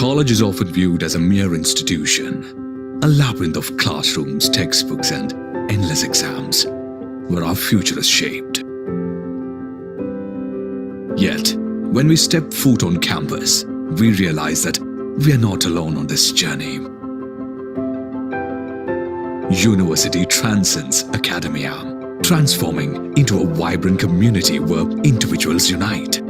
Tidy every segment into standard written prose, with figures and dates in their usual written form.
College is often viewed as a mere institution, a labyrinth of classrooms, textbooks, and endless exams, where our future is shaped. Yet, when we step foot on campus, we realize that we are not alone on this journey. University transcends academia, transforming into a vibrant community where individuals unite.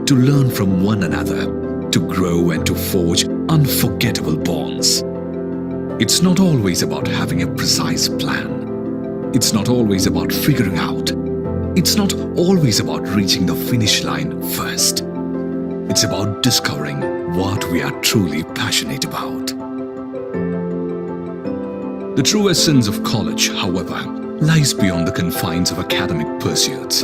To learn from one another, to grow and to forge unforgettable bonds. It's not always about having a precise plan. It's not always about figuring out. It's not always about reaching the finish line first. It's about discovering what we are truly passionate about. The true essence of college, however, lies beyond the confines of academic pursuits.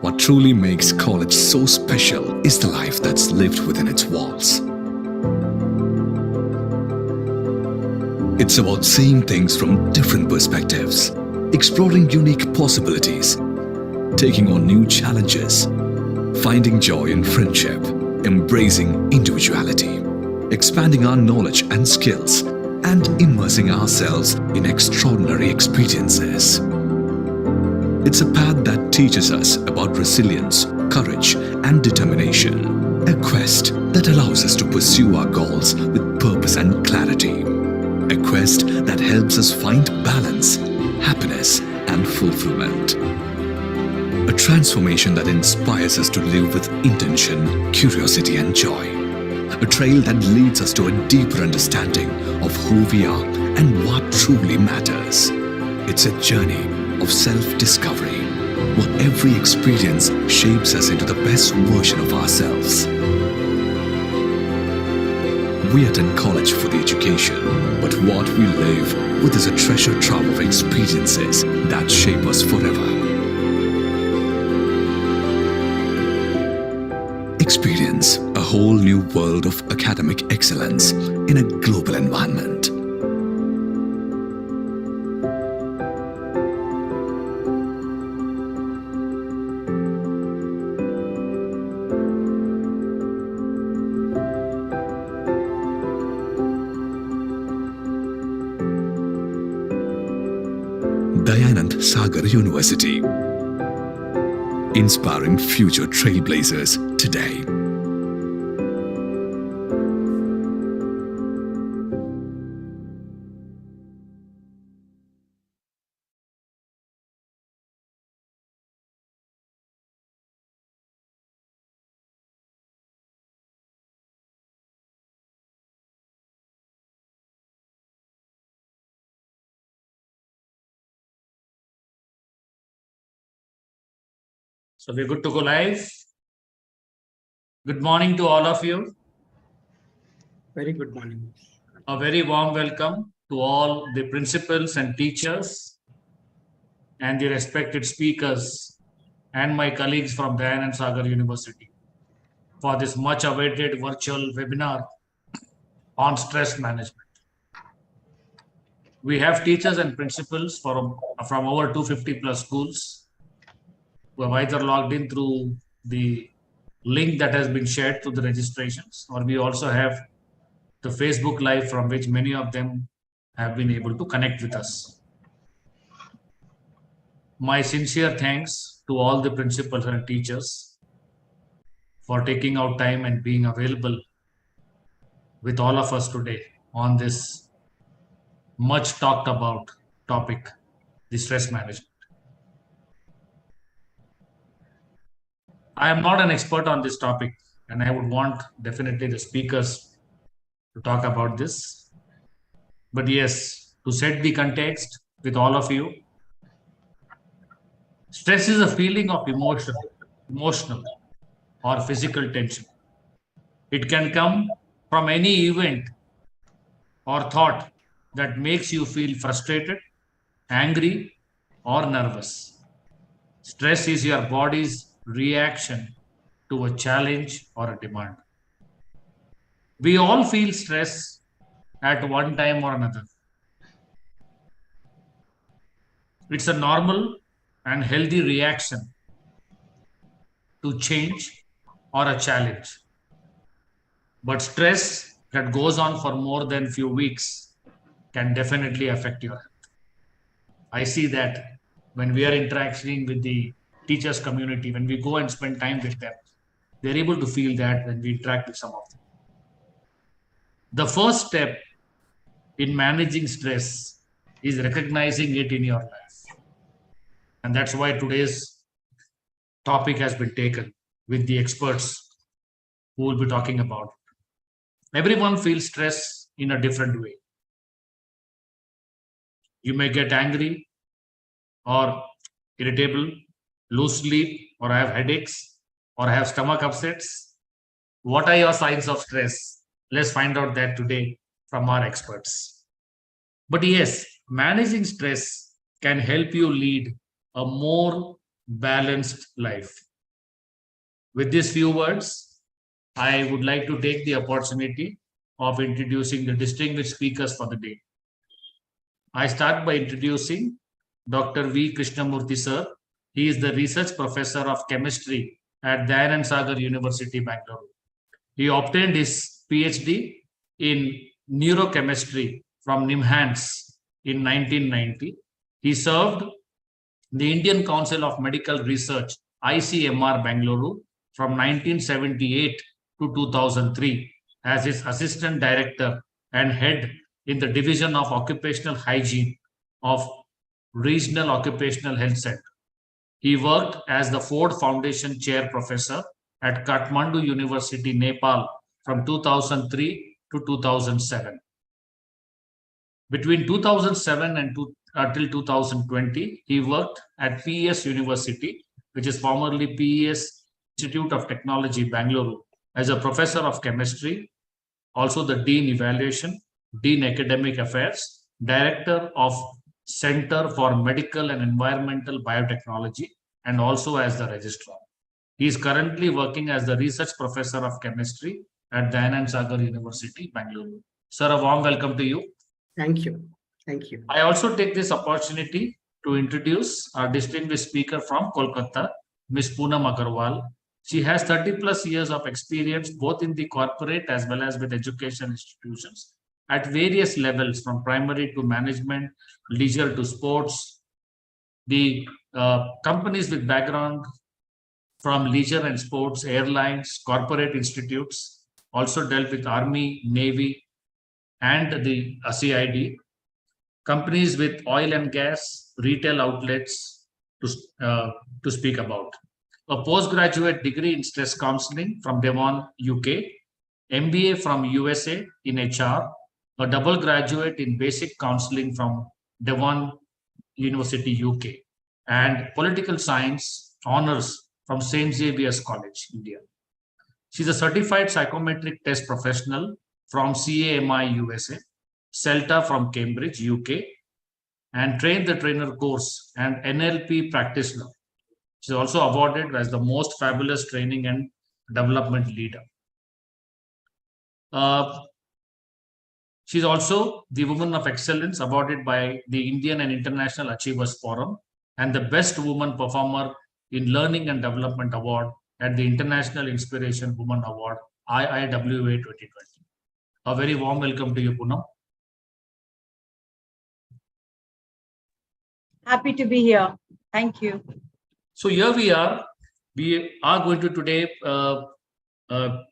What truly makes college so special is the life that's lived within its walls. It's about seeing things from different perspectives, exploring unique possibilities, taking on new challenges, finding joy in friendship, embracing individuality, expanding our knowledge and skills, and immersing ourselves in extraordinary experiences. It's a path that teaches us about resilience, courage, and determination. A quest that allows us to pursue our goals with purpose and clarity. A quest that helps us find balance, happiness, and fulfillment. A transformation that inspires us to live with intention, curiosity, and joy. A trail that leads us to a deeper understanding of who we are and what truly matters. It's a journey of self-discovery, where every experience shapes us into the best version of ourselves. We attend college for the education, but what we live with is a treasure trove of experiences that shape us forever. Experience a whole new world of academic excellence in a global environment. Dayanand Sagar University, inspiring future trailblazers today. So we're good to go live. Good morning to all of you. Very good morning. A very warm welcome to all the principals and teachers and the respected speakers and my colleagues from Dayanand Sagar University for this much awaited virtual webinar on stress management. We have teachers and principals from over 250 plus schools who have either logged in through the link that has been shared through the registrations, or we also have the Facebook Live from which many of them have been able to connect with us. My sincere thanks to all the principals and teachers for taking out time and being available with all of us today on this much talked about topic, the stress management. I am not an expert on this topic, and I would want definitely the speakers to talk about this. But yes, to set the context with all of you, stress is a feeling of emotional or physical tension. It can come from any event or thought that makes you feel frustrated, angry, or nervous. Stress is your body's reaction to a challenge or a demand. We all feel stress at one time or another. It's a normal and healthy reaction to change or a challenge. But stress that goes on for more than few weeks can definitely affect your health. I see that when we are interacting with the teachers community, when we go and spend time with them, they're able to feel that when we interact with some of them. The first step in managing stress is recognizing it in your life. And that's why today's topic has been taken with the experts who will be talking about it. Everyone feels stress in a different way. You may get angry or irritable, lose sleep, or have headaches, or have stomach upsets. What are your signs of stress? Let's find out that today from our experts. But yes, managing stress can help you lead a more balanced life. With these few words, I would like to take the opportunity of introducing the distinguished speakers for the day. I start by introducing Dr. V. Krishnamurthy sir. He is the research professor of chemistry at Dayanand Sagar University, Bangalore. He obtained his PhD in neurochemistry from NIMHANS in 1990. He served the Indian Council of Medical Research, ICMR, Bangalore, from 1978 to 2003 as its assistant director and head in the Division of Occupational Hygiene of Regional Occupational Health Center. He worked as the Ford Foundation Chair Professor at Kathmandu University, Nepal from 2003 to 2007. Between 2007 and till 2020, he worked at PES University, which is formerly PES Institute of Technology, Bangalore, as a professor of chemistry, also the Dean Evaluation, Dean Academic Affairs, Director of Center for Medical and Environmental Biotechnology, and also as the Registrar. He is currently working as the Research Professor of Chemistry at Dayanand Sagar University, Bangalore. Sir, a warm welcome to you. Thank you. Thank you. I also take this opportunity to introduce our distinguished speaker from Kolkata, Ms. Poonam Agarwal. She has 30 plus years of experience both in the corporate as well as with education institutions at various levels, from primary to management, leisure to sports. The companies with background from leisure and sports, airlines, corporate institutes, also dealt with Army, Navy, and the CID. Companies with oil and gas, retail outlets to speak about. A postgraduate degree in stress counseling from Devon, UK, MBA from USA in HR, a double graduate in basic counseling from Devon University, UK, and political science honors from St. Xavier's College, India. She's a certified psychometric test professional from CAMI, USA, CELTA from Cambridge, UK, and trained the trainer course and NLP practitioner. She's also awarded as the most fabulous training and development leader. She's also the Woman of Excellence awarded by the Indian and International Achievers Forum and the Best Woman Performer in Learning and Development Award at the International Inspiration Woman Award, IIWA 2020. A very warm welcome to you, Poonam. Happy to be here. Thank you. So here we are. We are going to today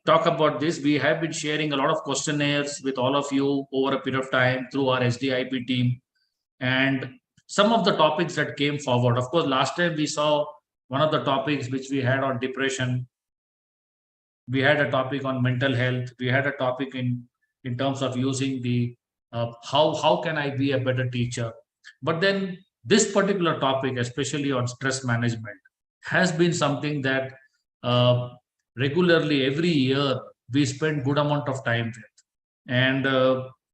talk about this. We have been sharing a lot of questionnaires with all of you over a period of time through our SDIP team. And some of the topics that came forward, of course, last time we saw one of the topics which we had on depression. We had a topic on mental health. We had a topic in terms of using the how can I be a better teacher. But then this particular topic, especially on stress management, has been something that regularly every year we spend good amount of time with. And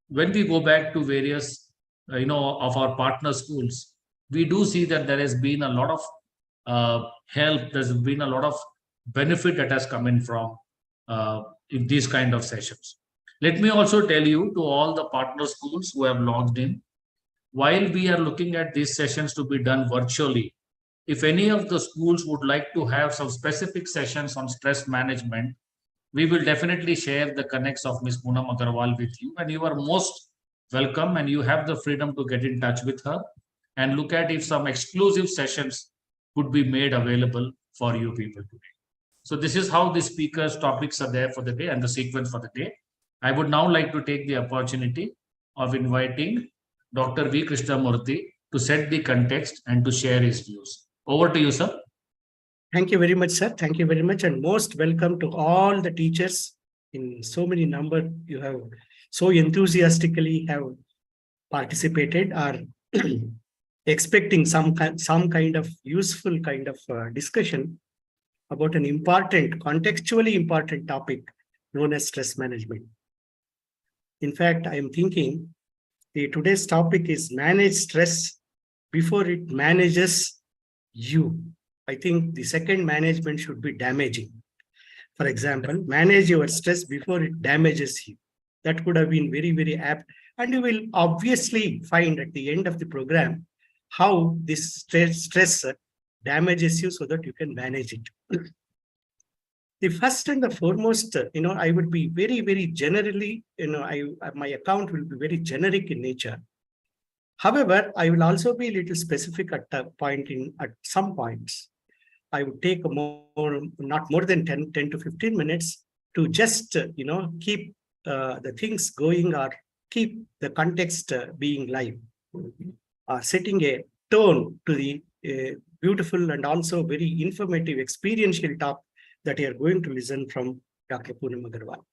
when we go back to various of our partner schools, we do see that there has been a lot of help. There's been a lot of benefit that has come in from in these kind of sessions. Let me also tell you, to all the partner schools who have logged in, while we are looking at these sessions to be done virtually, if any of the schools would like to have some specific sessions on stress management, We will definitely share the connects of Ms. Poonam Agarwal with you, and you are most welcome, and you have the freedom to get in touch with her and look at if some exclusive sessions could be made available for you people today. So this is how the speakers' topics are there for the day and the sequence for the day. I would now like to take the opportunity of inviting Dr. V. Krishnamurthy to set the context and to share his views. Over to you, sir. Thank you very much, sir. Thank you very much. And most welcome to all the teachers in so many number. You have so enthusiastically have participated, are expecting some kind of useful kind of discussion about an important, contextually important topic known as stress management. In fact, I am thinking today's topic is manage stress before it manages you. I think the second management should be damaging. For example, manage your stress before it damages you. That could have been very, very apt. And you will obviously find at the end of the program how this stress damages you so that you can manage it. The first and the foremost, I would be very, very generally, my account will be very generic in nature. However, I will also be a little specific at some points. I would take not more than 10 to 15 minutes to just, keep the things going or keep the context being live, setting a tone to the beautiful and also very informative experiential talk that you are going to listen from Dr. Poonam Agarwal.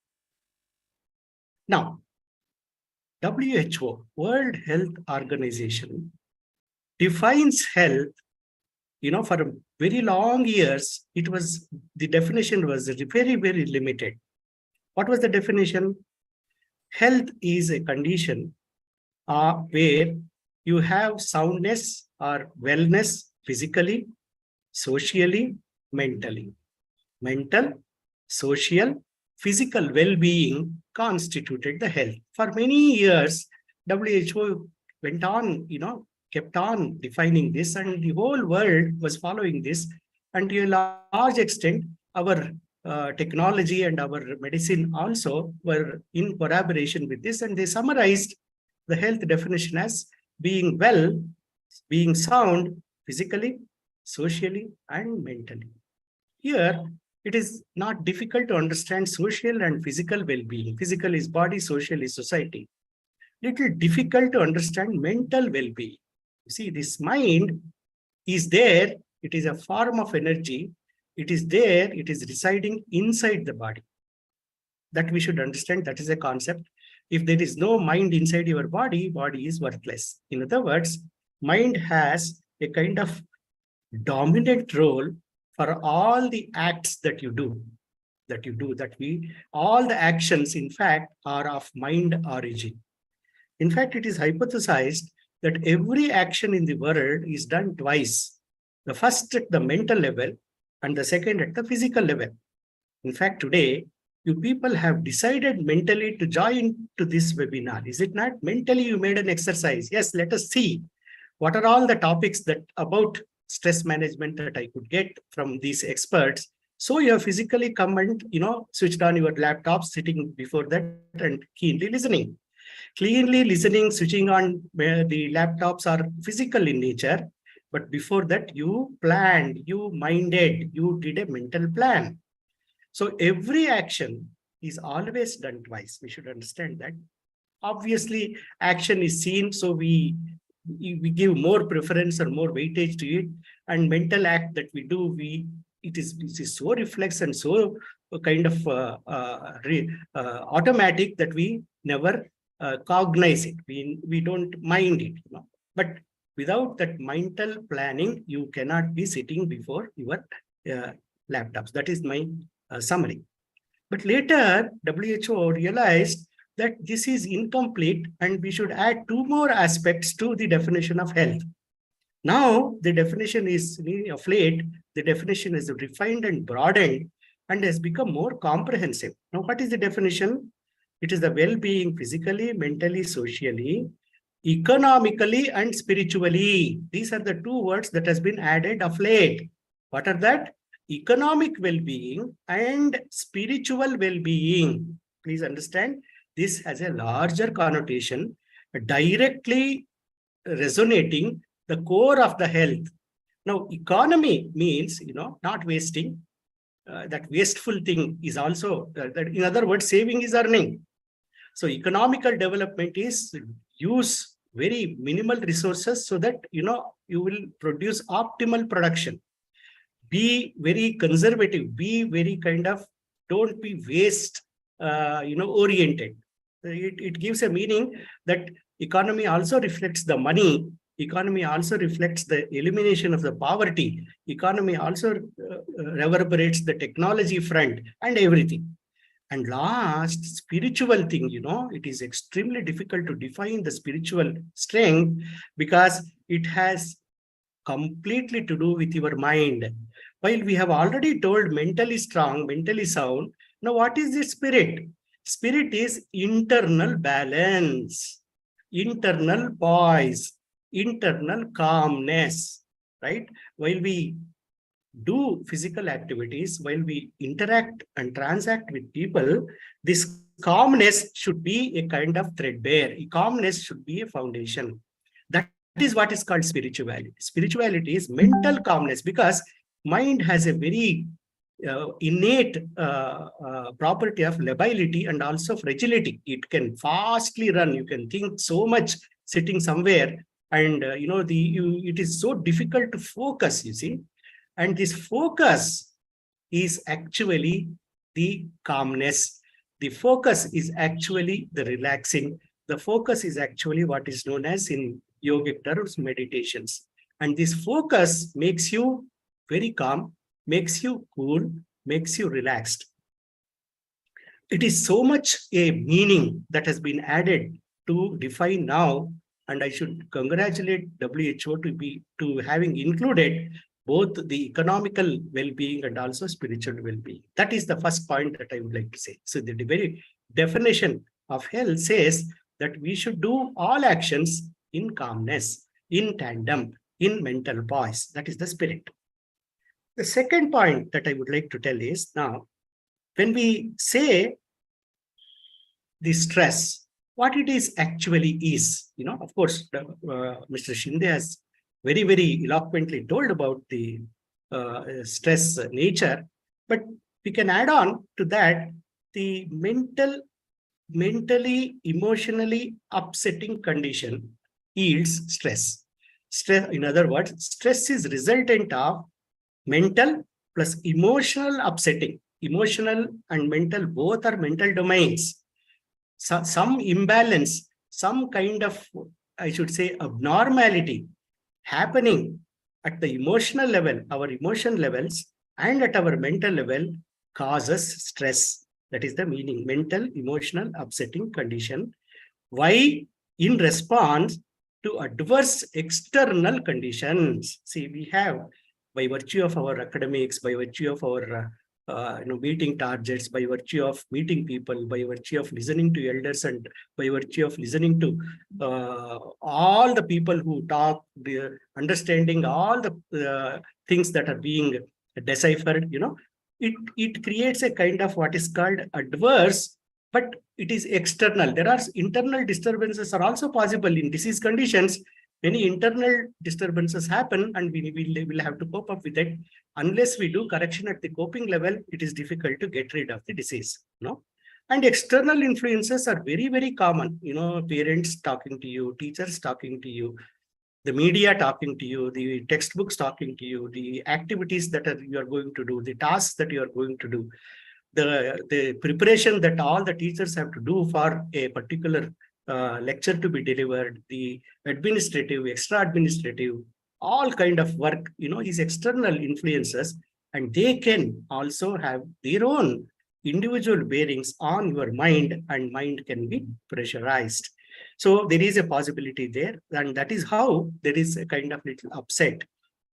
Now, WHO, World Health Organization, defines health, for very long years, the definition was very, very limited. What was the definition? Health is a condition where you have soundness or wellness physically, socially, mentally. Mental, social, physical well-being constituted the health. For many years, WHO went on, kept on defining this, and the whole world was following this. And to a large extent, our technology and our medicine also were in collaboration with this, and they summarized the health definition as being well, being sound physically, socially, and mentally. Here, it is not difficult to understand social and physical well-being. Physical is body, social is society. Little difficult to understand mental well-being. You see, this mind is there. It is a form of energy. It is there. It is residing inside the body. That we should understand. That is a concept. If there is no mind inside your body, body is worthless. In other words, mind has a kind of dominant role for all the acts that you do, all the actions, in fact, are of mind origin. In fact, it is hypothesized that every action in the world is done twice. The first at the mental level and the second at the physical level. In fact, today, you people have decided mentally to join to this webinar. Is it not? Mentally, you made an exercise. Yes, let us see what are all the topics that about stress management that I could get from these experts. So you have physically come and, switched on your laptop, sitting before that and keenly listening. Cleanly listening, switching on the laptops are physical in nature. But before that, you planned, you minded, you did a mental plan. So every action is always done twice. We should understand that. Obviously, action is seen, so we give more preference or more weightage to it, and mental act that we do, it is so reflex and so kind of automatic that we never cognize it. We don't mind it, But without that mental planning, you cannot be sitting before your laptops. That is my summary. But later, WHO realized that this is incomplete and we should add two more aspects to the definition of health. Now, the definition is, of late, the definition is refined and broadened and has become more comprehensive. Now, what is the definition? It is the well-being physically, mentally, socially, economically, and spiritually. These are the two words that has been added of late. What are that? economic well-being and spiritual well-being. Please understand, this has a larger connotation, directly resonating the core of the health. Now, economy means, not wasting. That wasteful thing is also, in other words, saving is earning. So economical development is use very minimal resources so that, you will produce optimal production. Be very conservative, be very don't be waste, oriented. It gives a meaning that economy also reflects the money. Economy also reflects the elimination of the poverty. Economy also reverberates the technology front and everything. And last, spiritual thing, it is extremely difficult to define the spiritual strength because it has completely to do with your mind. While we have already told mentally strong, mentally sound, now what is the spirit? Spirit is internal balance, internal poise, internal calmness, right? While we do physical activities, while we interact and transact with people, this calmness should be a kind of threadbare. Calmness should be a foundation. That is what is called spirituality. Spirituality is mental calmness because mind has a very innate property of lability and also fragility. It can fastly run. You can think so much sitting somewhere, and it is so difficult to focus. You see, and this focus is actually the calmness. The focus is actually the relaxing. The focus is actually what is known as in yogic terms meditations. And this focus makes you very calm, makes you cool, makes you relaxed. It is so much a meaning that has been added to define now, and I should congratulate WHO to having included both the economical well-being and also spiritual well-being. That is the first point that I would like to say. So the very definition of health says that we should do all actions in calmness, in tandem, in mental poise. That is the spirit. The second point that I would like to tell is, now, when we say the stress, what it is actually is, of course, Mr. Shinde has very, very eloquently told about the stress nature, but we can add on to that the mentally, emotionally upsetting condition yields stress. Stress, in other words, stress is resultant of mental plus emotional upsetting. Emotional and mental, both are mental domains. So, some imbalance, some kind of, I should say, abnormality happening at the emotional level, our emotion levels, and at our mental level causes stress. That is the meaning, mental, emotional, upsetting condition. Why? In response to adverse external conditions. See, we have, by virtue of our academics, by virtue of our meeting targets, by virtue of meeting people, by virtue of listening to elders, and by virtue of listening to all the people who talk, understanding all the things that are being deciphered, it creates a kind of what is called adverse, but it is external. There are internal disturbances are also possible in disease conditions. Many internal disturbances happen, and we will have to cope up with it. Unless we do correction at the coping level, it is difficult to get rid of the disease. And external influences are very, very common. Parents talking to you, teachers talking to you, the media talking to you, the textbooks talking to you, the activities that you are going to do, the tasks that you are going to do, the preparation that all the teachers have to do for a particular lecture to be delivered, the administrative, extra administrative, all kind of work, is external influences, and they can also have their own individual bearings on your mind, and mind can be pressurized. So there is a possibility there, and that is how there is a kind of little upset,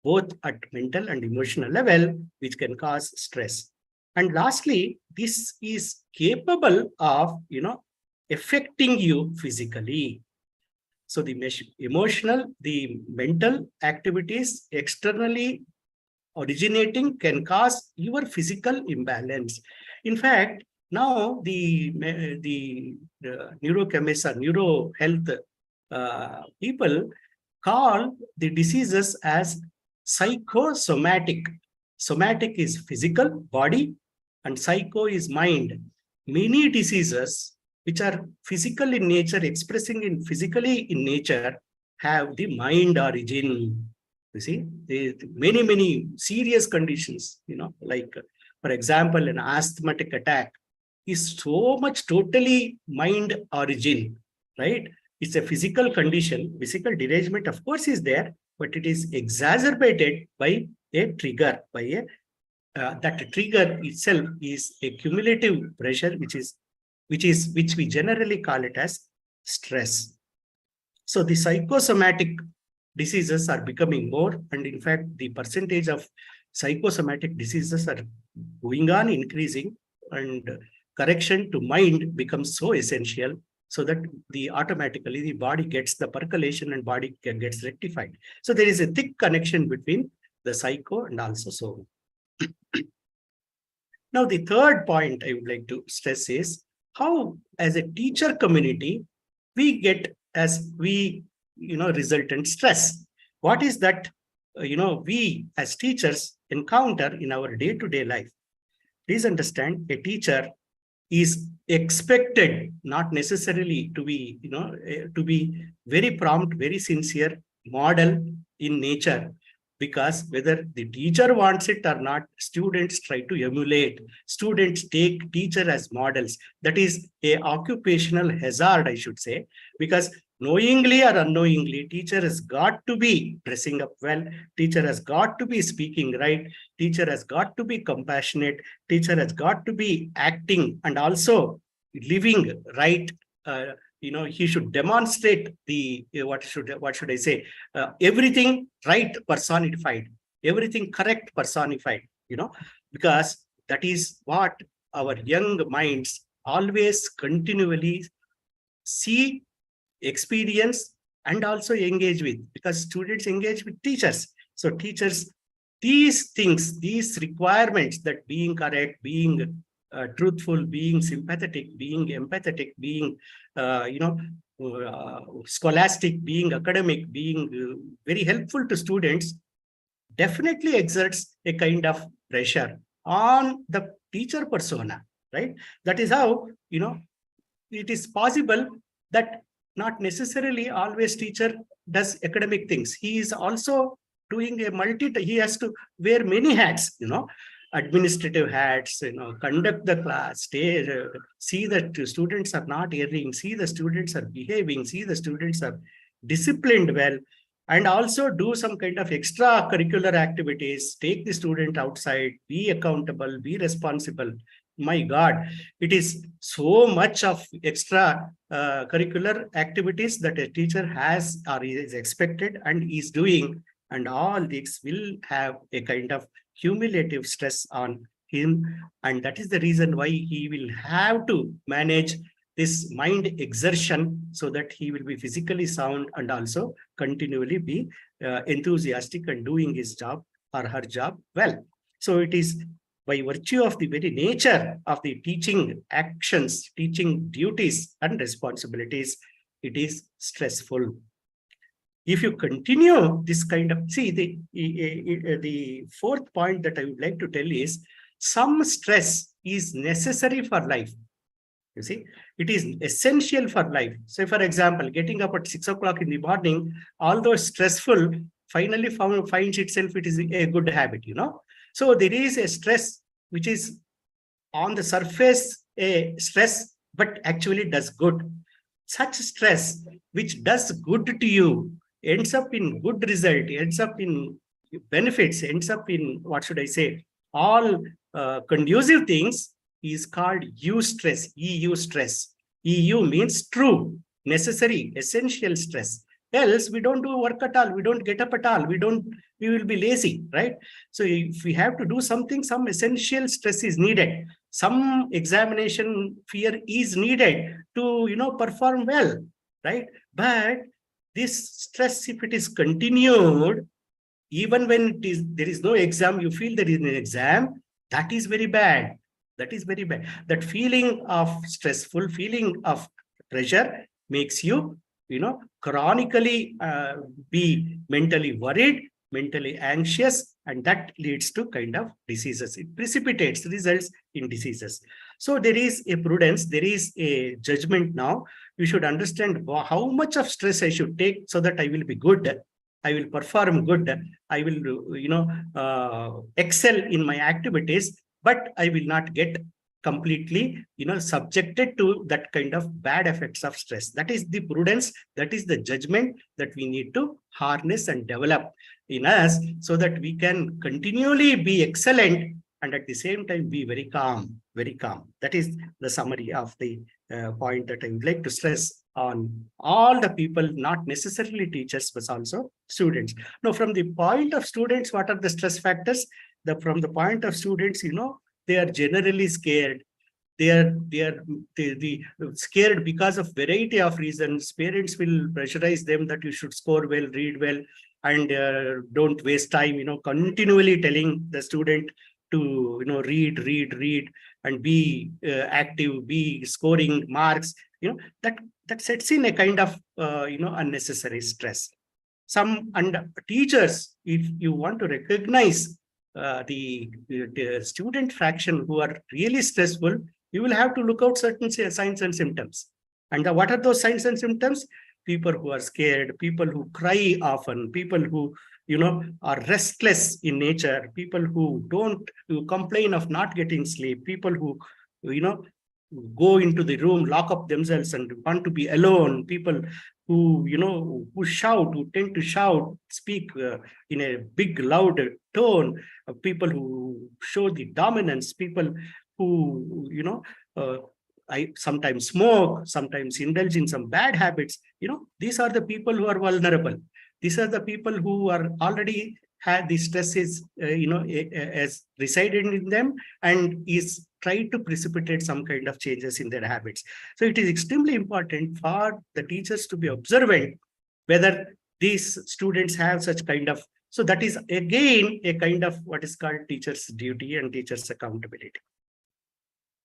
both at mental and emotional level, which can cause stress. And lastly, this is capable of, affecting you physically. So the emotional, the mental activities externally originating can cause your physical imbalance. In fact, now the neurochemists or neuro health people call the diseases as psychosomatic. Somatic is physical body and psycho is mind. Many diseases which are physical in nature, expressing in physically in nature, have the mind origin. You see, many serious conditions, like for example, an asthmatic attack is so much totally mind origin, right? It's a physical condition. Physical derangement, of course, is there, but it is exacerbated by a trigger, by a that trigger itself is a cumulative pressure, which we generally call it as stress. So the psychosomatic diseases are becoming more, and in fact, the percentage of psychosomatic diseases are going on increasing, and correction to mind becomes so essential, so that automatically the body gets the percolation and body gets rectified. So there is a thick connection between the psycho and also soul. Now, the third point I would like to stress is how, as a teacher community, we get resultant stress. What is that, we as teachers encounter in our day-to-day life? Please understand, a teacher is expected not necessarily to be very prompt, very sincere, model in nature, because whether the teacher wants it or not, students try to emulate. Students take teacher as models. That is a occupational hazard, I should say, because knowingly or unknowingly, teacher has got to be dressing up well, teacher has got to be speaking right, teacher has got to be compassionate, teacher has got to be acting and also living right. He should demonstrate the what should I say? Everything right personified, everything correct personified. Because that is what our young minds always continually see, experience, and also engage with, because students engage with teachers. So teachers, these things, these requirements, that being correct, being truthful, being sympathetic, being empathetic, being scholastic, being academic, being very helpful to students, definitely exerts a kind of pressure on the teacher persona, right? That is how it is possible that not necessarily always teacher does academic things. He is also doing he has to wear many hats, administrative hats, conduct the class, see that students are not erring, see the students are behaving, see the students are disciplined well, and also do some kind of extracurricular activities, take the student outside, be accountable, be responsible. My God, it is so much of extra curricular activities that a teacher has or is expected and is doing, and all this will have a kind of cumulative stress on him, and that is the reason why he will have to manage this mind exertion, so that he will be physically sound and also continually be enthusiastic and doing his job or her job well. So it is by virtue of the very nature of the teaching actions, teaching duties and responsibilities, it is stressful. If you continue this kind of, see, the fourth point that I would like to tell is, some stress is necessary for life. You see, it is essential for life. So, for example, getting up at 6 o'clock in the morning, although stressful, finally finds itself it is a good habit, So there is a stress which is on the surface a stress, but actually does good. Such stress which does good to you ends up in good result, ends up in benefits, ends up in, what should I say, all conducive things, is called eustress, EU stress. EU means true, necessary, essential stress. Else we don't do work at all, we don't get up at all, we will be lazy, right? So if we have to do something, some essential stress is needed, some examination fear is needed to perform well, right? But this stress, if it is continued, even when there is no exam, you feel there is an exam, that is very bad. That is very bad. That feeling of stressful, feeling of pressure makes you, chronically be mentally worried, mentally anxious, and that leads to kind of diseases. It precipitates, results in diseases. So there is a prudence, there is a judgment now. You should understand how much of stress I should take so that I will be good. I will perform good. I will, excel in my activities, but I will not get completely, subjected to that kind of bad effects of stress. That is the prudence. That is the judgment that we need to harness and develop in us so that we can continually be excellent and at the same time be very calm, very calm. That is the summary of the point that I would like to stress on all the people, not necessarily teachers, but also students. Now, from the point of students, what are the stress factors? From the point of students, they are generally scared. They are scared because of variety of reasons. Parents will pressurize them that you should score well, read well, and don't waste time, continually telling the student to, read, and be active, be scoring marks, that sets in a kind of, unnecessary stress. And teachers, if you want to recognize the student fraction who are really stressful, you will have to look out certain signs and symptoms. And what are those signs and symptoms? People who are scared, people who cry often, people who, are restless in nature, people who complain of not getting sleep, people who, go into the room, lock up themselves and want to be alone, people who, who shout, who tend to shout, speak in a big, loud tone, people who show the dominance, people who, I sometimes smoke, sometimes indulge in some bad habits. These are the people who are vulnerable. These are the people who are already had the stress is, as resided in them and is trying to precipitate some kind of changes in their habits. So it is extremely important for the teachers to be observant whether these students have such kind of, so that is again a kind of what is called teacher's duty and teacher's accountability.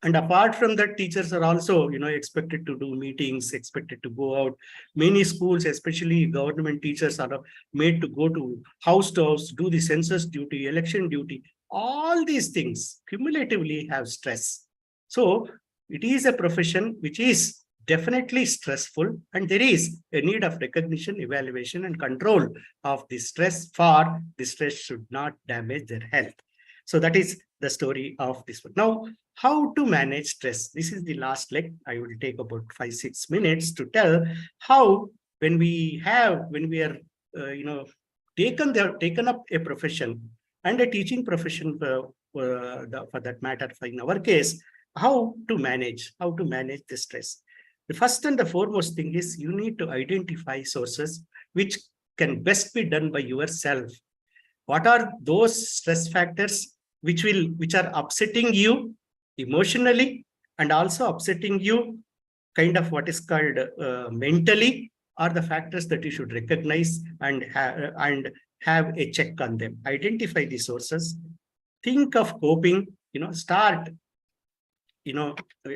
And apart from that, teachers are also, expected to do meetings, expected to go out. Many schools, especially government teachers, are made to go to house, do the census duty, election duty. All these things cumulatively have stress. So it is a profession which is definitely stressful, and there is a need of recognition, evaluation, and control of the stress, for the stress should not damage their health. So that is the story of this one. Now, how to manage stress? This is the last leg. I will take about 5-6 minutes to tell how, when we are, taken up a profession and a teaching profession for that matter, in our case, how to manage the stress. The first and the foremost thing is you need to identify sources which can best be done by yourself. What are those stress factors which are upsetting you emotionally and also upsetting you kind of what is called mentally, are the factors that you should recognize and have a check on them. Identify the sources, think of coping, start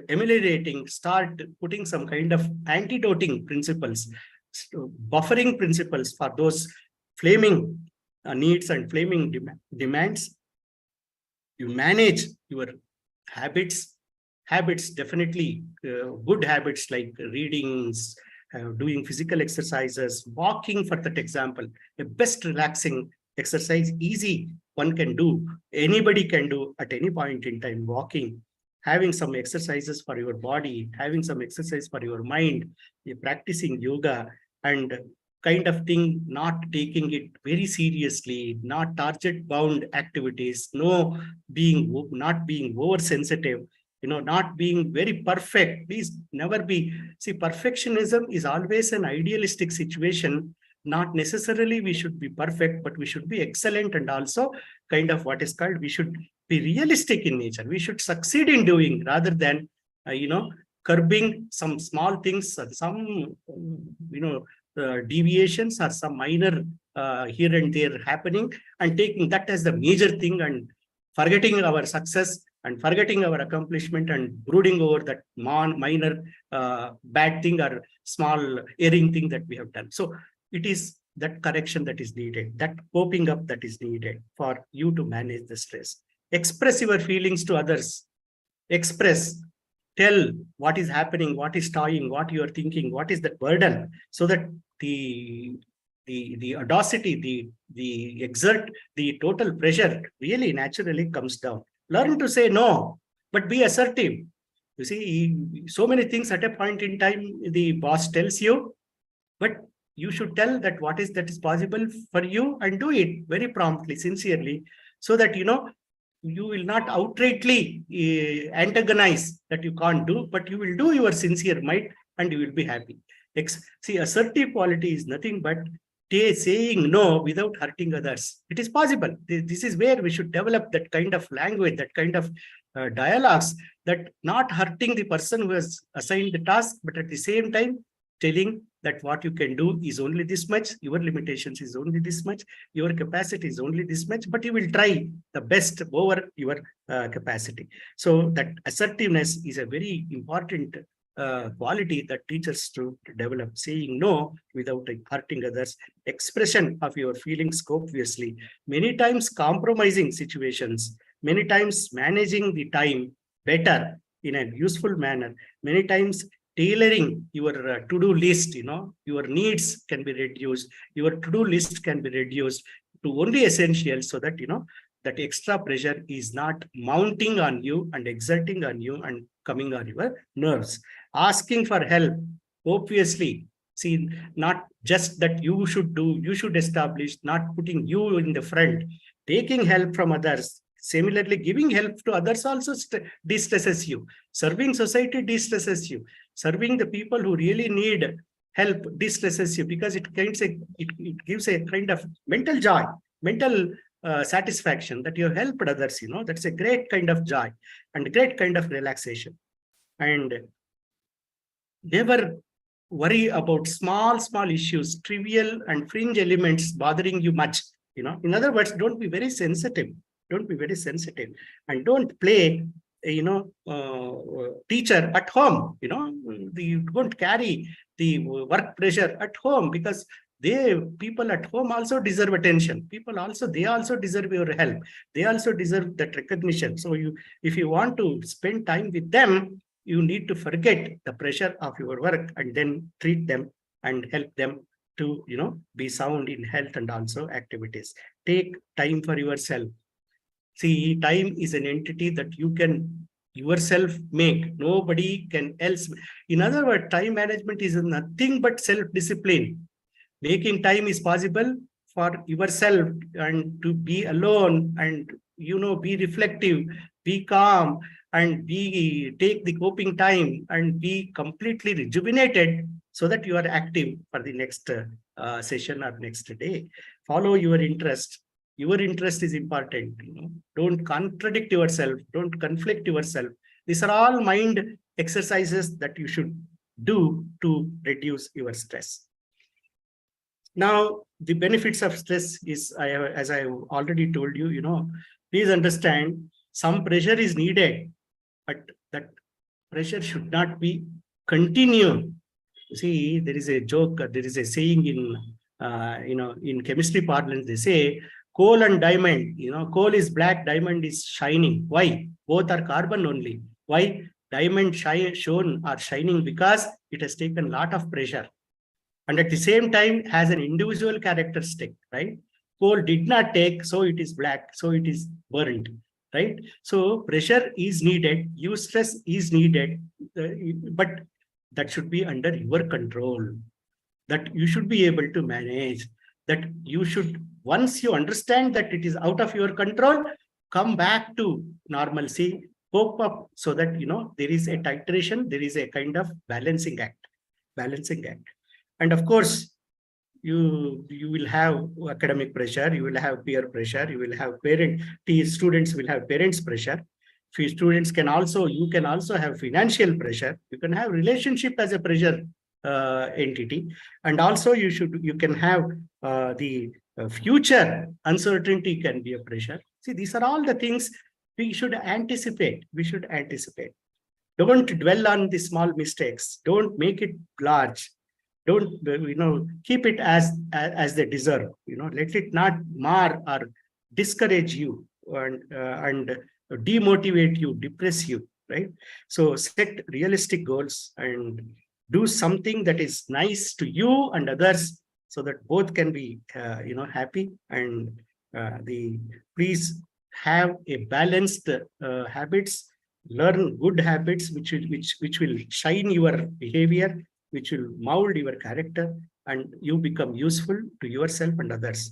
ameliorating, start putting some kind of antidoting principles, buffering principles for those flaming needs and flaming demands. You manage your habits, definitely good habits like readings, doing physical exercises, walking, for that example, a best relaxing exercise, easy, one can do, anybody can do at any point in time. Walking, having some exercises for your body, having some exercise for your mind, practicing yoga, and kind of thing, not taking it very seriously, not target bound activities, not being oversensitive, not being very perfect. Please never be. See, perfectionism is always an idealistic situation. Not necessarily we should be perfect, but we should be excellent, and also kind of what is called, we should be realistic in nature. We should succeed in doing, rather than, curbing some small things, some, deviations or some minor here and there happening, and taking that as the major thing and forgetting our success and forgetting our accomplishment and brooding over that minor bad thing or small erring thing that we have done. So it is that correction that is needed, that coping up that is needed for you to manage the stress. Express your feelings to others. Express, tell what is happening, what is toying, what you are thinking, what is that burden, so that the audacity, the exert, the total pressure really naturally comes down. Learn to say no, but be assertive. You see, so many things at a point in time, the boss tells you, but you should tell that what is that is possible for you and do it very promptly, sincerely, so that, you know, you will not outrightly antagonize that you can't do, but you will do your sincere might and you will be happy. See, assertive quality is nothing but saying no without hurting others. It is possible. This is where we should develop that kind of language, that kind of dialogues, that not hurting the person who has assigned the task, but at the same time telling that what you can do is only this much, your limitations is only this much, your capacity is only this much, but you will try the best over your capacity. So that assertiveness is a very important quality that teachers to develop, saying no without hurting others, expression of your feelings copiously, many times compromising situations, many times managing the time better in a useful manner, many times tailoring your to-do list. You know, your needs can be reduced, your to-do list can be reduced to only essentials, so that, you know, that extra pressure is not mounting on you and exerting on you and coming on your nerves. Asking for help, obviously, see, not just that you should do, you should establish, not putting you in the front, taking help from others. Similarly, giving help to others also de-stresses you. Serving society de-stresses you. Serving the people who really need help de-stresses you, because it gives a kind of mental joy, mental satisfaction that you have helped others. You know, that's a great kind of joy and a great kind of relaxation. And never worry about small issues, trivial and fringe elements bothering you much. You know, in other words, don't be very sensitive. Don't be very sensitive, and don't play, you know, teacher at home. You know, you don't carry the work pressure at home, because people at home also deserve attention. They also deserve your help. They also deserve that recognition. So if you want to spend time with them, you need to forget the pressure of your work and then treat them and help them to, you know, be sound in health and also activities. Take time for yourself. See, time is an entity that you can yourself make. Nobody can else. In other words, time management is nothing but self-discipline. Making time is possible for yourself and to be alone and, you know, be reflective, be calm, and take the coping time and be completely rejuvenated, so that you are active for the next session or next day. Follow your interest. Your interest is important. You know, don't contradict yourself. Don't conflict yourself. These are all mind exercises that you should do to reduce your stress. Now, the benefits of stress is, as I already told you, you know, please understand, some pressure is needed, but that pressure should not be continued. See, there is a joke, there is a saying in, you know, in chemistry parlance, they say, coal and diamond, you know, coal is black, diamond is shining. Why? Both are carbon only. Why? Diamond are shining because it has taken a lot of pressure. And at the same time has an individual characteristic, right? Coal did not take, so it is black, so it is burnt, right? So pressure is needed, stress is needed, but that should be under your control, that you should be able to manage, that you should, once you understand that it is out of your control, come back to normalcy, cope up, so that, you know, there is a titration, there is a kind of balancing act. And of course, you will have academic pressure, you will have peer pressure, you will have students will have parents pressure. Students can also, you can also have financial pressure. You can have relationship as a pressure. entity. And also you can have the future uncertainty can be a pressure. See, these are all the things we should anticipate. We should anticipate. Don't dwell on the small mistakes. Don't make it large. Don't keep it as they deserve. Let it not mar or discourage you and demotivate you, depress you. Right. So set realistic goals and do something that is nice to you and others, so that both can be happy. And please have a balanced habits. Learn good habits which will shine your behavior, which will mold your character, and you become useful to yourself and others.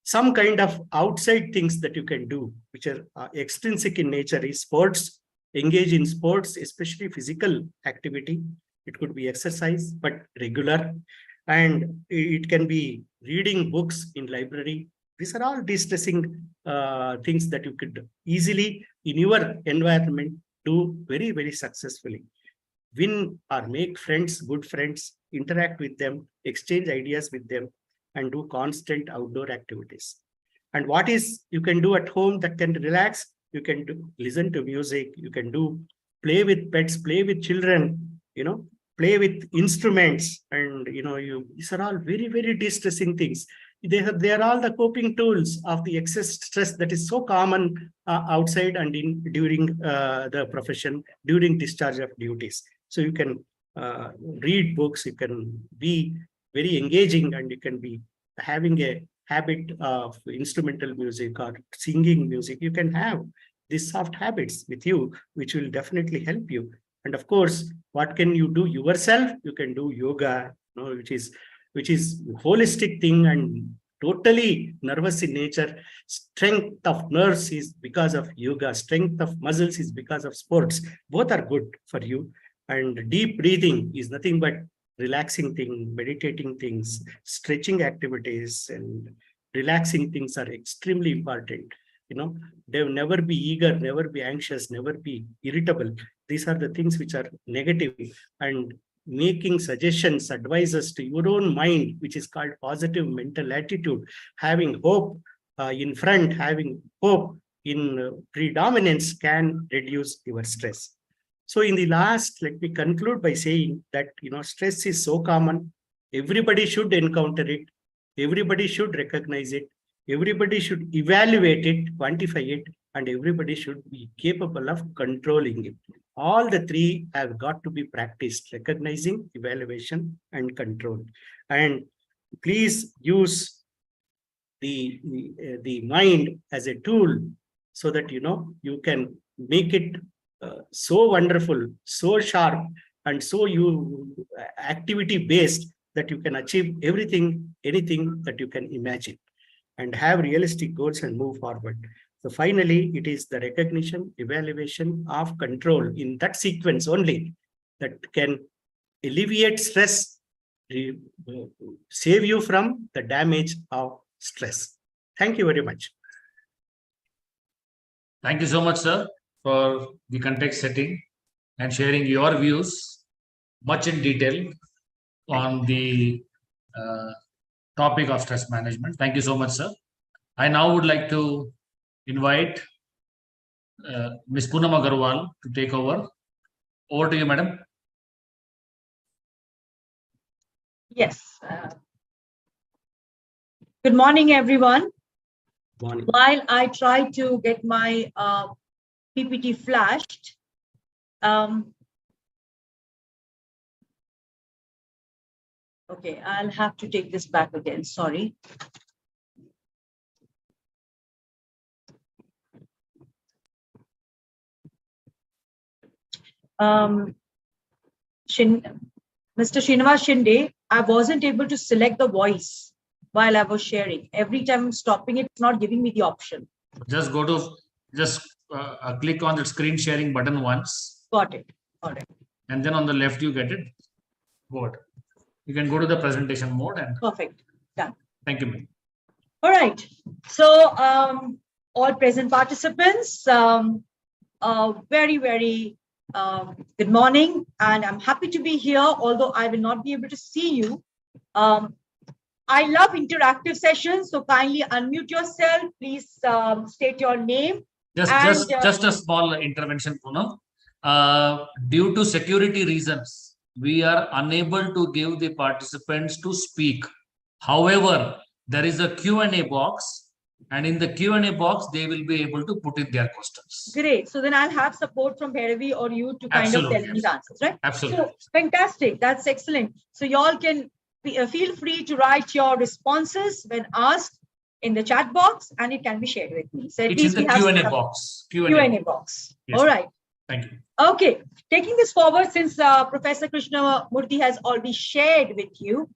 Some kind of outside things that you can do, which are extrinsic in nature, is sports. Engage in sports, especially physical activity. It could be exercise, but regular. And it can be reading books in library. These are all de-stressing things that you could easily in your environment do very, very successfully. Win or make friends, good friends, interact with them, exchange ideas with them, and do constant outdoor activities. And what is you can do at home that can relax? You can listen to music. You can play with pets, play with children, play with instruments. And, these are all very, very de-stressing things. They are all the coping tools of the excess stress that is so common outside and during the profession, during discharge of duties. So you can read books, you can be very engaging, and you can be having a habit of instrumental music or singing music. You can have these soft habits with you, which will definitely help you. And of course, what can you do yourself? You can do yoga, which is holistic thing and totally nervous in nature. Strength of nerves is because of yoga. Strength of muscles is because of sports. Both are good for you. And deep breathing is nothing but relaxing thing, meditating things, stretching activities, and relaxing things are extremely important. They will never be eager, never be anxious, never be irritable. These are the things which are negative. And making suggestions, advices to your own mind, which is called positive mental attitude, having hope in front, having hope in predominance can reduce your stress. So in the last, let me conclude by saying that, stress is so common. Everybody should encounter it. Everybody should recognize it. Everybody should evaluate it, quantify it, and everybody should be capable of controlling it. All the three have got to be practiced: recognizing, evaluation, and control. And please use the mind as a tool so that you can make it so wonderful, so sharp, and so activity based that you can achieve anything that you can imagine, and have realistic goals and move forward. So finally, it is the recognition, evaluation of control in that sequence only that can alleviate stress, save you from the damage of stress. Thank you very much. Thank you so much, sir, for the context setting and sharing your views much in detail on the topic of stress management. Thank you so much, sir. I now would like to invite Ms. Poonam Agarwal to take over. Over to you, madam. Yes. Good morning, everyone. Morning. While I try to get my PPT flashed, okay, I'll have to take this back again. Sorry. Mr. Srinivas Shinde, I wasn't able to select the voice while I was sharing. Every time I'm stopping it, it's not giving me the option. Just go to, click on the screen sharing button once. Got it. All right. And then on the left, you get it. Good. You can go to the presentation mode and. Perfect. Done. Thank you, ma'am. All right. So all present participants, very, very Good morning, and I'm happy to be here, although I will not be able to see you. I love interactive sessions, so kindly unmute yourself. Please state your name. Just a small intervention, Poonam. Due to security reasons, we are unable to give the participants to speak. However, there is a Q&A box, and in the Q&A box, they will be able to put in their questions. Great. So then I'll have support from Bhairavi or you to kind of tell me the answers, right? Absolutely. So fantastic. That's excellent. So y'all can feel free to write your responses when asked in the chat box, and it can be shared with me. So at It's least in the we have Q&A some box. Q&A box. Yes. All right. Thank you. Okay, taking this forward, since Professor Krishnamurthy has already shared with you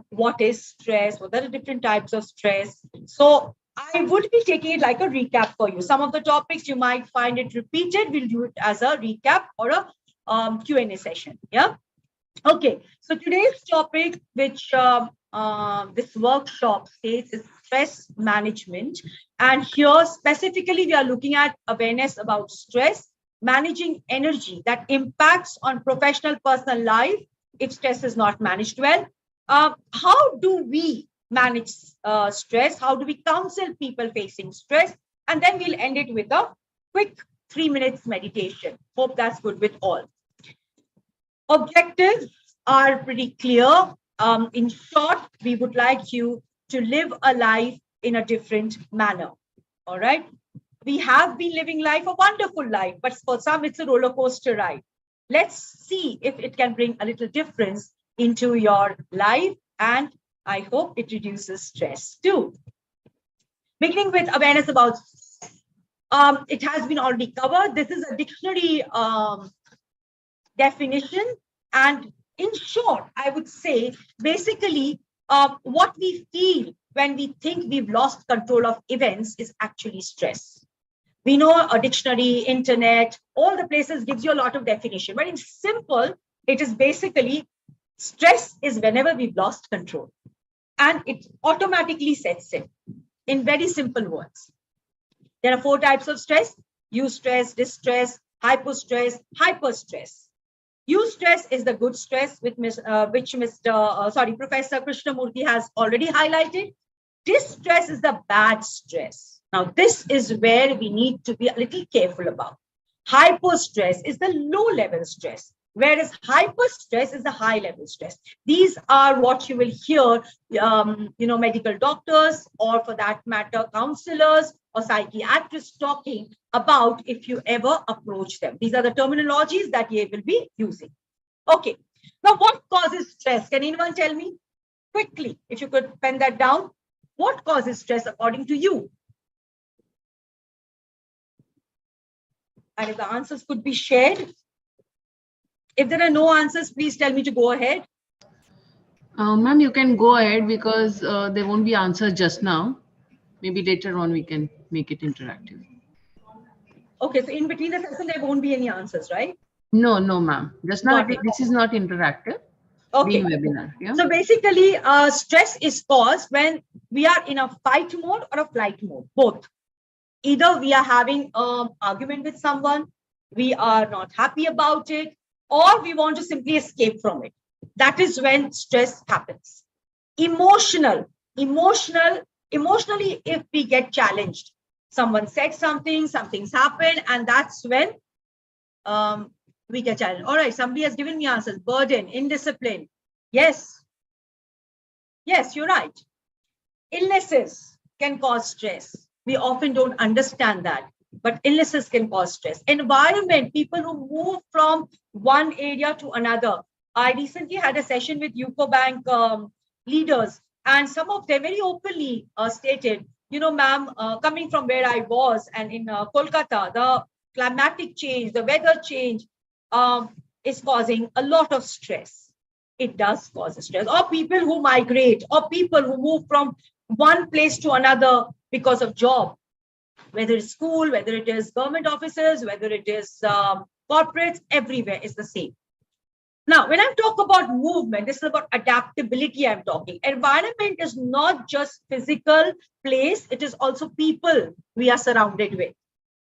what is stress, what are the different types of stress. So I would be taking it like a recap for you. Some of the topics you might find it repeated. We'll do it as a recap or a Q&A session. Yeah. Okay. So today's topic, which this workshop states, is stress management. And here specifically, we are looking at awareness about stress, managing energy that impacts on professional personal life if stress is not managed well. How do we manage stress? How do we counsel people facing stress? And then we'll end it with a quick 3 minutes meditation. Hope that's good with all. Objectives are pretty clear. In short, we would like you to live a life in a different manner. All right. We have been living life, a wonderful life, but for some, it's a roller coaster ride. Let's see if it can bring a little difference into your life, and I hope it reduces stress too. Beginning with awareness about, it has been already covered. This is a dictionary definition, and in short, I would say basically what we feel when we think we've lost control of events is actually stress. We know a dictionary, internet, all the places gives you a lot of definition, but in simple, it is basically stress is whenever we've lost control, and it automatically sets in very simple words. There are 4 types of stress: eustress, distress, hypostress, hyperstress. Eustress is the good stress, which Professor Krishnamurthy has already highlighted. Distress is the bad stress. Now, this is where we need to be a little careful about. Hypostress is the low-level stress, whereas hyperstress is the high-level stress. These are what you will hear, medical doctors, or for that matter, counselors or psychiatrists talking about if you ever approach them. These are the terminologies that you will be using. Okay. Now, what causes stress? Can anyone tell me quickly, if you could pen that down? What causes stress according to you? And if the answers could be shared. If there are no answers, please tell me to go ahead. Ma'am, you can go ahead because there won't be answers just now. Maybe later on we can make it interactive. Okay, so in between the session, there won't be any answers, right? No, ma'am. Just now, this is not interactive. Okay. Webinar, yeah? So basically, stress is caused when we are in a fight mode or a flight mode, both. Either we are having an argument with someone, we are not happy about it, or we want to simply escape from it. That is when stress happens. Emotionally, if we get challenged, someone said something, something's happened, and that's when we get challenged. All right, somebody has given me answers. Burden, indiscipline. Yes, you're right. Illnesses can cause stress. We often don't understand that, but illnesses can cause stress. Environment, people who move from one area to another. I recently had a session with UCO Bank leaders, and some of them very openly stated, ma'am, coming from where I was and in Kolkata, the climatic change, the weather change is causing a lot of stress. It does cause stress. Or people who migrate, or people who move from one place to another because of job, whether it's school, whether it is government offices, whether it is corporates, everywhere is the same. Now, when I talk about movement, this is about adaptability I'm talking. Environment is not just physical place, it is also people we are surrounded with.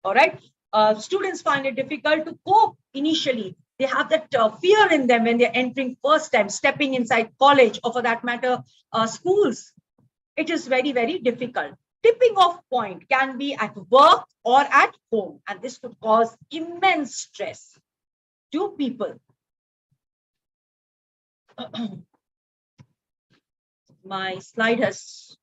All right. Students find it difficult to cope initially. They have that fear in them when they're entering first time, stepping inside college, or for that matter, schools. It is very, very difficult. Tipping off point can be at work or at home, and this could cause immense stress to people. My slide has,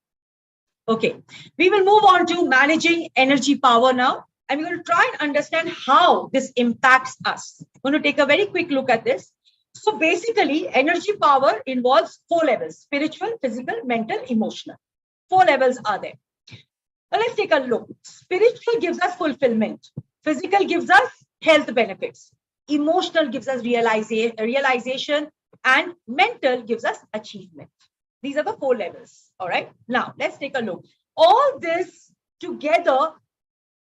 okay. We will move on to managing energy power now. And we're going to try and understand how this impacts us. I'm going to take a very quick look at this. So basically, energy power involves 4 levels: spiritual, physical, mental, emotional. 4 levels are there. Now let's take a look. Spiritual gives us fulfillment. Physical gives us health benefits. Emotional gives us realization. And mental gives us achievement. These are the 4 levels. All right. Now let's take a look. All this together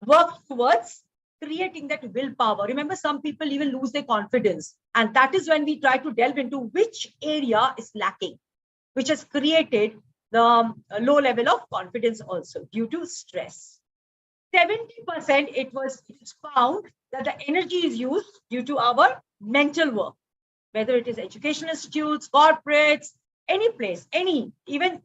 work towards creating that willpower. Remember, some people even lose their confidence. And that is when we try to delve into which area is lacking, which has created the low level of confidence also due to stress. 70% it was found that the energy is used due to our mental work, whether it is educational institutes, corporates, any place, even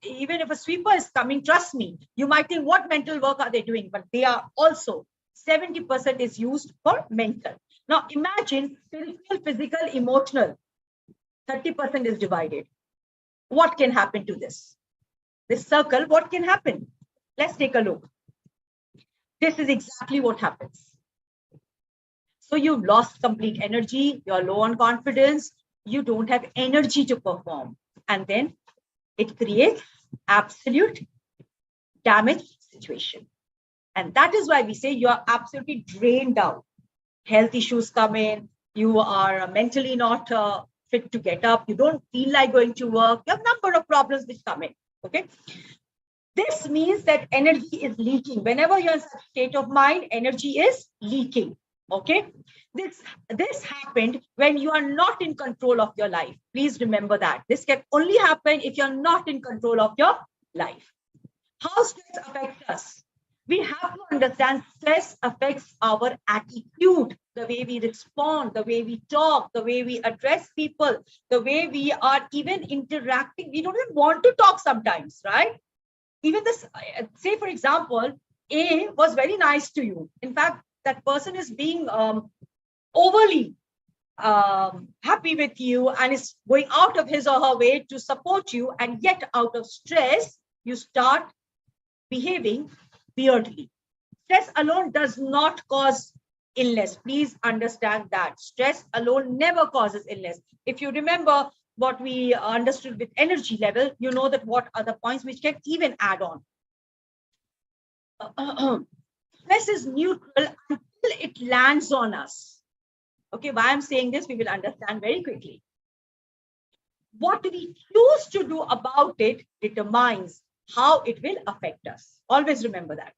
if a sweeper is coming, trust me, you might think, what mental work are they doing? But they are also, 70% is used for mental. Now imagine spiritual, physical, emotional, 30% is divided. What can happen to this? This circle, what can happen? Let's take a look. This is exactly what happens. So you've lost complete energy, you're low on confidence, you don't have energy to perform. And then it creates absolute damage situation. And that is why we say you are absolutely drained out. Health issues come in, you are mentally not fit to get up, you don't feel like going to work, you have a number of problems which come in, okay? This means that energy is leaking. Whenever you're in such a state of mind, energy is leaking. Okay, this happened when you are not in control of your life. Please remember that. This can only happen if you're not in control of your life. How stress affects us? We have to understand stress affects our attitude, the way we respond, the way we talk, the way we address people, the way we are even interacting. We don't even want to talk sometimes, right? Even this, say for example, A was very nice to you. In fact, that person is being overly happy with you and is going out of his or her way to support you, and yet out of stress, you start behaving weirdly. Stress alone does not cause illness. Please understand that. Stress alone never causes illness. If you remember what we understood with energy level, you know that what are the points which can even add on. Stress is neutral until it lands on us. Okay, why I'm saying this, we will understand very quickly. What we choose to do about it determines how it will affect us. Always remember that.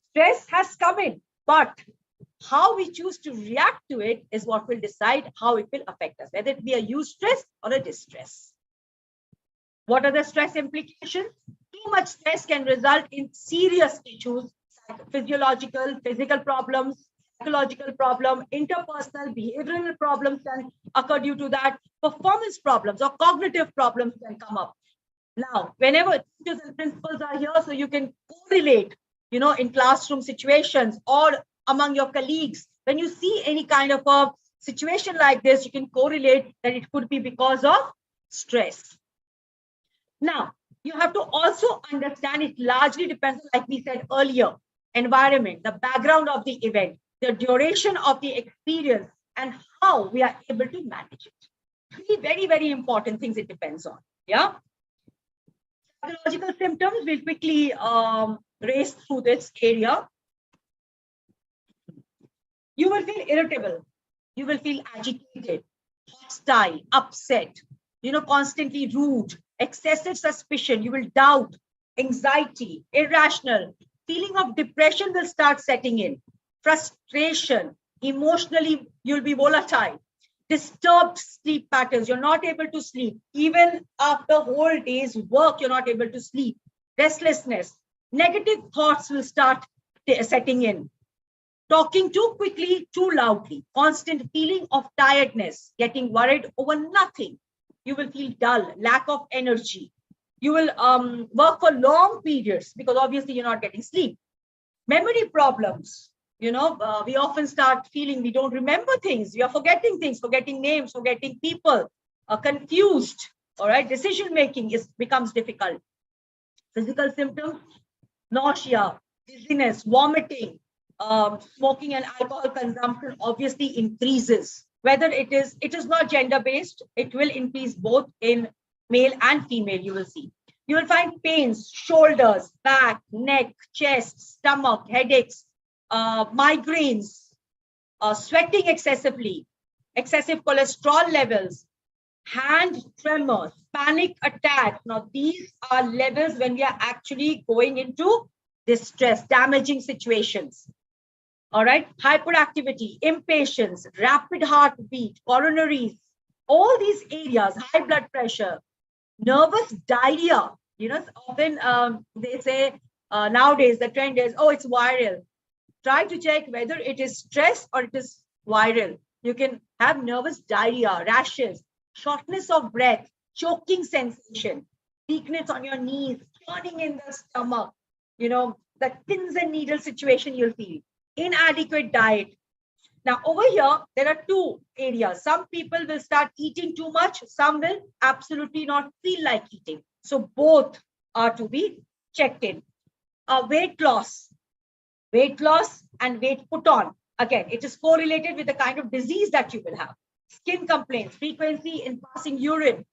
Stress has come in, but how we choose to react to it is what will decide how it will affect us, whether it be a eustress or a distress. What are the stress implications? Too much stress can result in serious issues, physiological, physical problems, psychological problem, interpersonal, behavioral problems can occur due to that. Performance problems or cognitive problems can come up. Now, whenever teachers and principals are here, so you can correlate, in classroom situations or among your colleagues, when you see any kind of a situation like this, you can correlate that it could be because of stress. Now, you have to also understand it largely depends on, like we said earlier, environment, the background of the event, the duration of the experience, and how we are able to manage it. 3 very, very important things it depends on. Yeah. Psychological symptoms, we'll quickly race through this area. You will feel irritable. You will feel agitated, hostile, upset, constantly rude, excessive suspicion. You will doubt, anxiety, irrational, feeling of depression will start setting in, frustration, emotionally, you'll be volatile, disturbed sleep patterns. You're not able to sleep. Even after whole day's work, you're not able to sleep. Restlessness, negative thoughts will start setting in. talking too quickly, too loudly, constant feeling of tiredness, getting worried over nothing. You will feel dull, lack of energy. You will work for long periods because obviously you're not getting sleep. Memory problems. We often start feeling we don't remember things. We are forgetting things, forgetting names, forgetting people, confused. All right, decision making becomes difficult. Physical symptoms: nausea, dizziness, vomiting, smoking and alcohol consumption obviously increases. Whether it is not gender based, it will increase both in male and female. You will see. You will find pains, shoulders, back, neck, chest, stomach, headaches, migraines, sweating excessively, excessive cholesterol levels, hand tremors, panic attack. Now, these are levels when we are actually going into distress, damaging situations. All right, hyperactivity, impatience, rapid heartbeat, coronaries, all these areas, high blood pressure, nervous diarrhea. Often they say nowadays the trend is, oh, it's viral. Try to check whether it is stress or it is viral. You can have nervous diarrhea, rashes, shortness of breath, choking sensation, weakness on your knees, churning in the stomach, the pins and needles situation you'll feel, inadequate diet. Now, over here, there are two areas. Some people will start eating too much. Some will absolutely not feel like eating. So both are to be checked in. Weight loss and weight put on. Again, it is correlated with the kind of disease that you will have. Skin complaints, frequency in passing urine,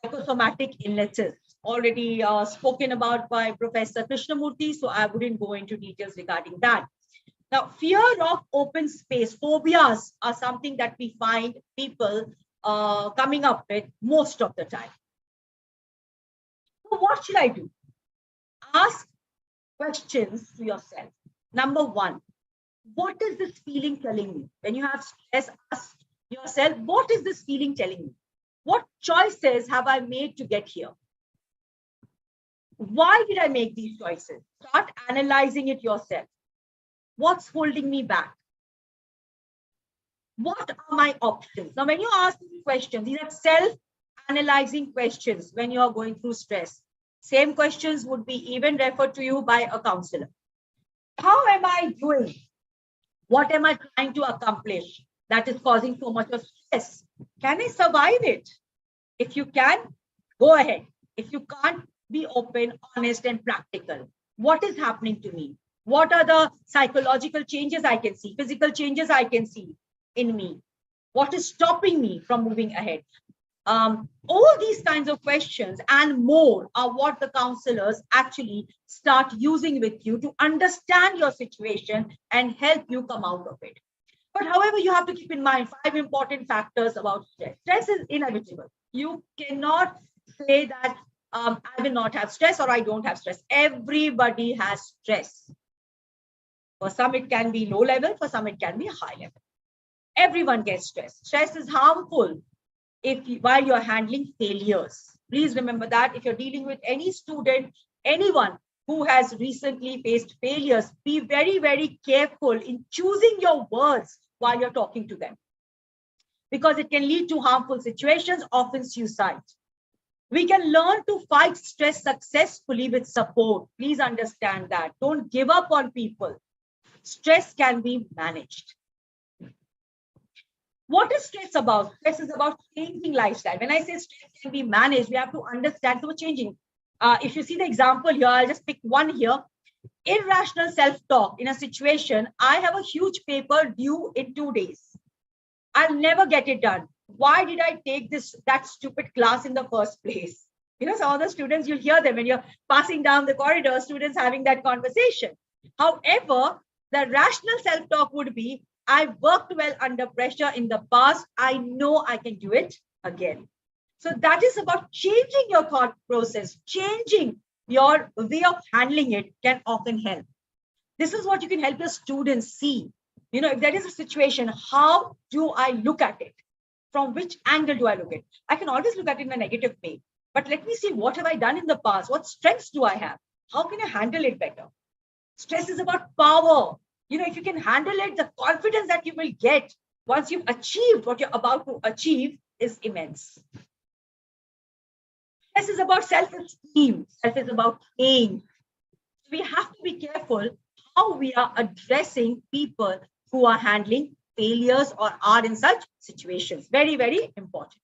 psychosomatic illnesses, already spoken about by Professor Krishnamurthy, so I wouldn't go into details regarding that. Now, fear of open space, phobias are something that we find people coming up with most of the time. So what should I do? Ask questions to yourself. Number one, what is this feeling telling me? When you have stress, ask yourself, what is this feeling telling me? What choices have I made to get here? Why did I make these choices? Start analyzing it yourself. What's holding me back? What are my options? Now, when you ask these questions, these are self-analyzing questions when you are going through stress. Same questions would be even referred to you by a counselor. How am I doing? What am I trying to accomplish that is causing so much of stress? Can I survive it? If you can, go ahead. If you can't, be open, honest, and practical. What is happening to me? What are the psychological changes I can see, physical changes I can see in me? What is stopping me from moving ahead? All these kinds of questions and more are what the counselors actually start using with you to understand your situation and help you come out of it. But however, you have to keep in mind 5 important factors about stress. Stress is inevitable. You cannot say that I will not have stress or I don't have stress. Everybody has stress. For some, it can be low level. For some, it can be high level. Everyone gets stress. Stress is harmful while you're handling failures. Please remember that if you're dealing with any student, anyone who has recently faced failures, be very, very careful in choosing your words while you're talking to them, because it can lead to harmful situations, often suicide. We can learn to fight stress successfully with support. Please understand that. Don't give up on people. Stress can be managed. What is stress about? Stress is about changing lifestyle. When I say stress can be managed, we have to understand so changing. If you see the example here, I'll just pick one here. Irrational self-talk in a situation. I have a huge paper due in 2 days. I'll never get it done. Why did I take that stupid class in the first place? Some of the students, you'll hear them when you're passing down the corridor, students having that conversation. However, the rational self-talk would be, I worked well under pressure in the past. I know I can do it again. So that is about changing your thought process, changing your way of handling it can often help. This is what you can help your students see. If there is a situation, how do I look at it? From which angle do I look at it? I can always look at it in a negative way, but let me see, what have I done in the past? What strengths do I have? How can I handle it better? Stress is about power. if you can handle it, the confidence that you will get once you've achieved what you're about to achieve is immense. This is about self-esteem. Self is about playing. We have to be careful how we are addressing people who are handling failures or are in such situations. Very, very important.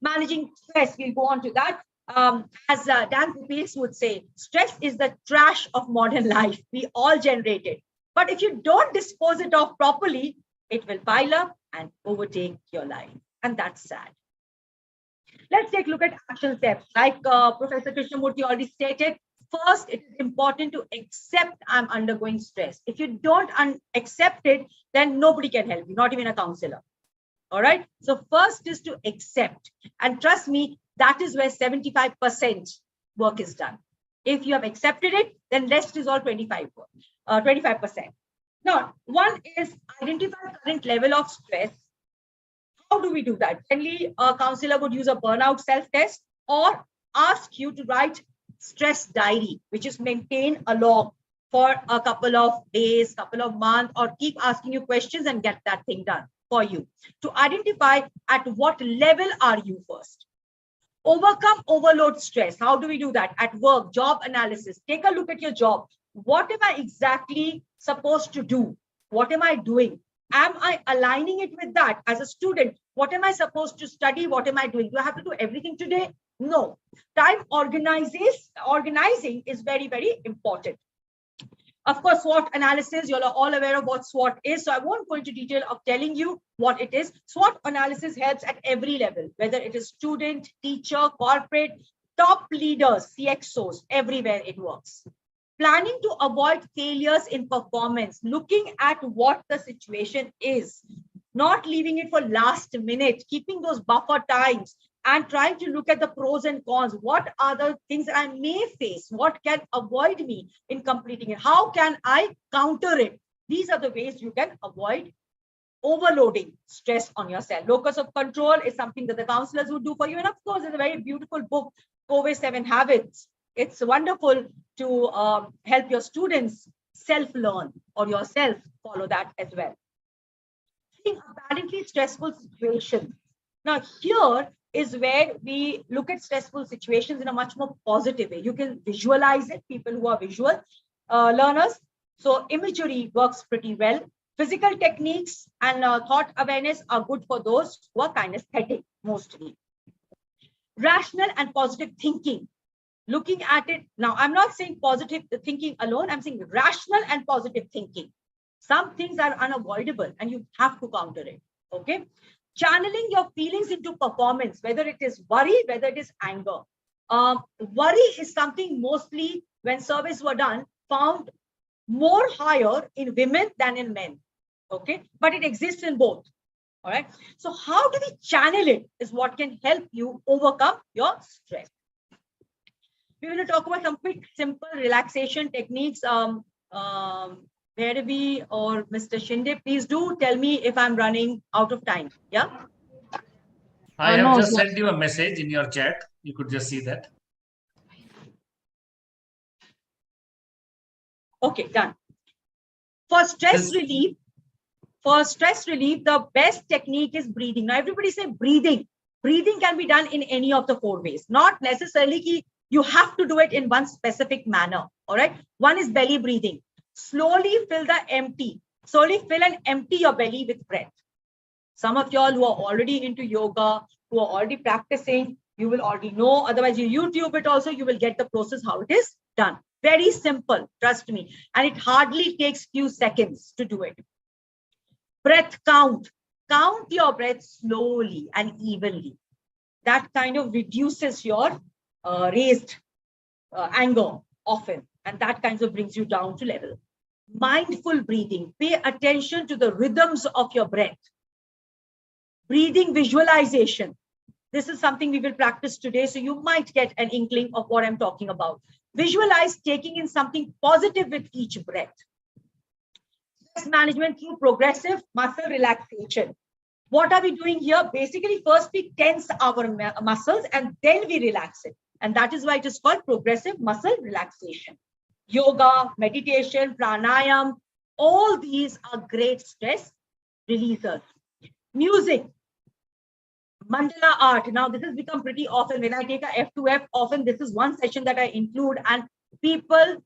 Managing stress, we'll go on to that. As Dan Rupees would say, stress is the trash of modern life. We all generate it. But if you don't dispose it off properly, it will pile up and overtake your life. And that's sad. Let's take a look at action steps. Like Professor Krishnamurti already stated, first, it is important to accept I'm undergoing stress. If you don't accept it, then nobody can help you, not even a counselor. All right. So first is to accept. And trust me, that is where 75% work is done. If you have accepted it, then rest is all 25%. Now, one is identify current level of stress. How do we do that? Generally, a counselor would use a burnout self-test or ask you to write stress diary, which is maintain a log for a couple of days, couple of months, or keep asking you questions and get that thing done for you. To identify at what level are you first. Overcome overload stress. How do we do that? At work, job analysis. Take a look at your job. What am I exactly supposed to do? What am I doing? Am I aligning it with that? As a student, what am I supposed to study? What am I doing? Do I have to do everything today? No. Time organizing is very, very important. Of course, SWOT analysis, you're all aware of what SWOT is. So I won't go into detail of telling you what it is. SWOT analysis helps at every level, whether it is student, teacher, corporate, top leaders, CXOs, everywhere it works. Planning to avoid failures in performance, looking at what the situation is, not leaving it for last minute, keeping those buffer times and trying to look at the pros and cons. What are the things that I may face? What can avoid me in completing it? How can I counter it? These are the ways you can avoid overloading stress on yourself. Locus of control is something that the counselors would do for you. And of course, there's a very beautiful book, Covey 7 Habits. It's wonderful to help your students self-learn or yourself follow that as well. Apparently stressful situations. Now here is where we look at stressful situations in a much more positive way. You can visualize it, people who are visual learners. So imagery works pretty well. Physical techniques and thought awareness are good for those who are kinesthetic mostly. Rational and positive thinking. Looking at it, now I'm not saying positive thinking alone, I'm saying rational and positive thinking. Some things are unavoidable and you have to counter it, okay? Channeling your feelings into performance, whether it is worry, whether it is anger. Worry is something mostly when surveys were done, found more higher in women than in men, okay? But it exists in both, all right? So how do we channel it is what can help you overcome your stress. We're going to talk about some quick, simple relaxation techniques. Bhairavi or Mr. Shinde, please do tell me if I'm running out of time. Yeah. I have No, just sir. sent you a message in your chat. You could just see that. Okay, done. For stress relief, the best technique is breathing. Now, everybody say breathing. Breathing can be done in any of the 4 ways. Not necessarily you have to do it in one specific manner. All right. One is belly breathing. Slowly fill and empty your belly with breath. Some of y'all who are already into yoga, who are already practicing, you will already know. Otherwise, you YouTube it also, you will get the process how it is done. Very simple, trust me. And it hardly takes few seconds to do it. Breath count. Count your breath slowly and evenly. That kind of reduces your raised anger often. And that kind of brings you down to level. Mindful breathing. Pay attention to the rhythms of your breath. Breathing visualization. This is something we will practice today. So you might get an inkling of what I'm talking about. Visualize taking in something positive with each breath. Stress management through progressive muscle relaxation. What are we doing here? Basically, first we tense our muscles and then we relax it. And that is why it is called progressive muscle relaxation. Yoga, meditation, pranayam, All these are great stress releasers. Music, mandala art. Now, this has become pretty often. When I take a F2F, often this is one session that I include, and people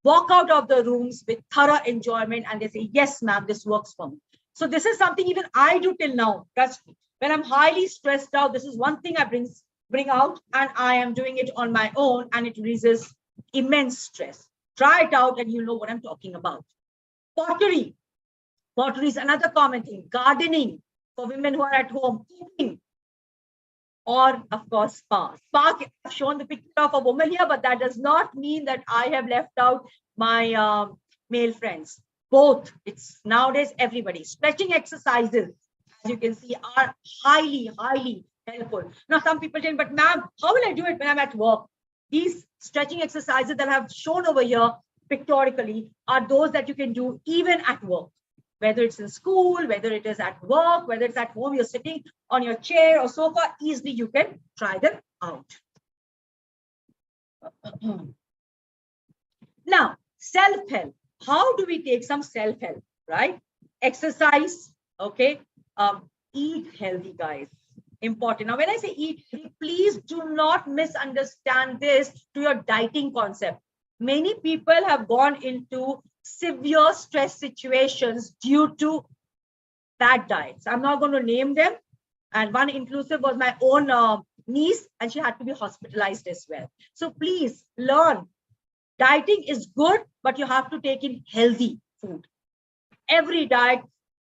walk out of the rooms with thorough enjoyment and they say, yes, ma'am, this works for me. So this is something even I do till now. Trust me. When I'm highly stressed out, this is one thing I bring out, and I am doing it on my own, and it releases immense stress. Try it out and you'll know what I'm talking about. Pottery. Pottery is another common thing. Gardening for women who are at home. Cooking. Or, of course, spa. Spa, I've shown the picture of a woman here, but that does not mean that I have left out my male friends. Both. It's nowadays everybody. Stretching exercises, as you can see, are highly, highly helpful. Now, some people say, but ma'am, how will I do it when I'm at work? These stretching exercises that I have shown over here pictorially are those that you can do even at work. Whether it's in school, whether it is at work, whether it's at home, you're sitting on your chair or sofa, easily you can try them out. Now, self-help. How do we take some self-help, right? Exercise, okay? Eat healthy, guys. Important. Now, when I say eat healthy, please do not misunderstand this to your dieting concept. Many people have gone into severe stress situations due to bad diets. I'm not going to name them. And one inclusive was my own niece, and she had to be hospitalized as well. So please learn. Dieting is good, but you have to take in healthy food. Every diet,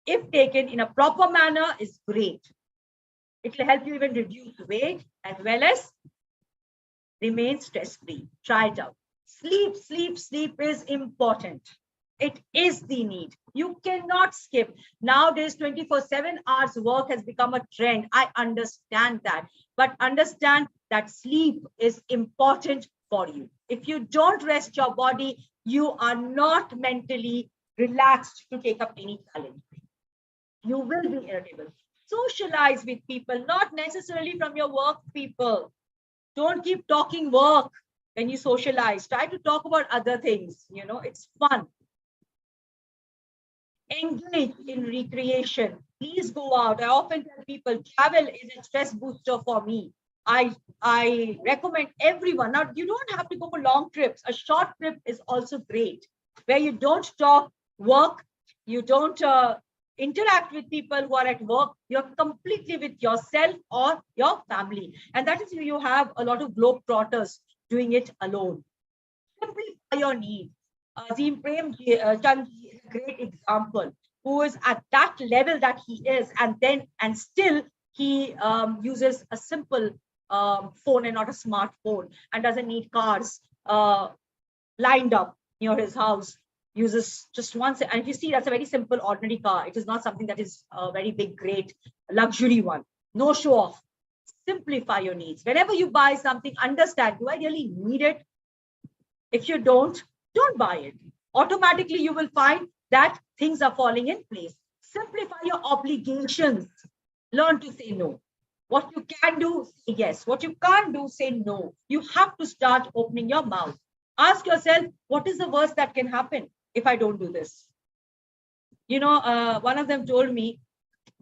if taken in a proper manner, is great. It will help you even reduce weight as well as remain stress-free. Try it out. Sleep is important. It is the need. You cannot skip. Nowadays, 24/7 hours work has become a trend. I understand that. But understand that sleep is important for you. If you don't rest your body, you are not mentally relaxed to take up any challenge. You will be irritable. Socialize with people, not necessarily from your work people. Don't keep talking work when you socialize. Try to talk about other things. You know, it's fun. Engage in recreation. Please go out. I often tell people travel is a stress booster for me. I recommend everyone. Now, you don't have to go for long trips. A short trip is also great, where you don't talk work, you don't interact with people who are at work. You're completely with yourself or your family. And that is where you have a lot of globetrotters doing it alone. Simplify your needs. Azim Prem Chand is a great example, who is at that level that he is, and still he uses a simple phone and not a smartphone, and doesn't need cars lined up near his house. Uses just once, and if you see, that's a very simple, ordinary car. It is not something that is a very big, great luxury one. No show off. Simplify your needs. Whenever you buy something, understand, do I really need it? If you don't buy it. Automatically, you will find that things are falling in place. Simplify your obligations. Learn to say no. What you can do, say yes. What you can't do, say no. You have to start opening your mouth. Ask yourself, what is the worst that can happen if I don't do this? You know, one of them told me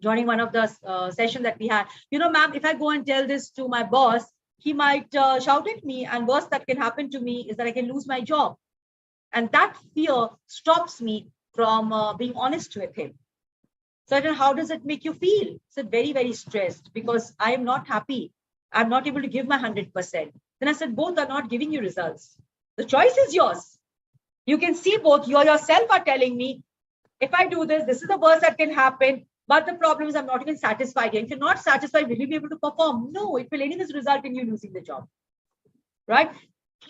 during one of the sessions that we had, you know, ma'am, if I go and tell this to my boss, he might shout at me, and worst that can happen to me is that I can lose my job. And that fear stops me from being honest with him. So I don't know, how does it make you feel? So very, very stressed because I am not happy. I'm not able to give my 100%. Then I said, both are not giving you results. The choice is yours. You can see both. You yourself are telling me, if I do this, this is the worst that can happen. But the problem is I'm not even satisfied. If you're not satisfied, will you be able to perform? No, it will anyways result in you losing the job. Right?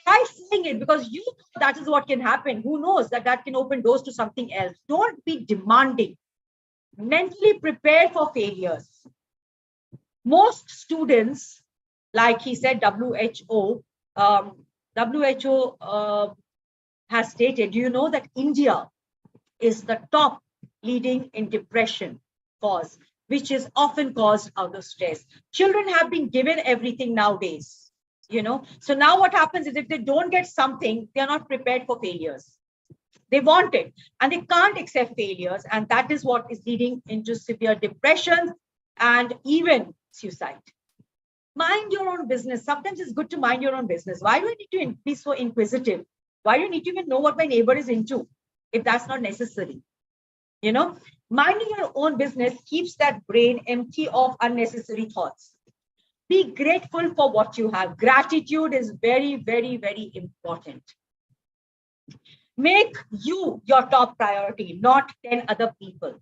Try saying it, because you thought that is what can happen. Who knows that can open doors to something else. Don't be demanding. Mentally prepare for failures. Most students, like he said, WHO has stated, do you know that India is the top leading in depression cause, which is often caused out of stress. Children have been given everything nowadays. You know, so now what happens is if they don't get something, they are not prepared for failures. They want it and they can't accept failures. And that is what is leading into severe depression and even suicide. Mind your own business. Sometimes it's good to mind your own business. Why do I need to be so inquisitive? Why do you need to even know what my neighbor is into if that's not necessary? You know, minding your own business keeps that brain empty of unnecessary thoughts. Be grateful for what you have. Gratitude is very, very, very important. Make you your top priority, not 10 other people.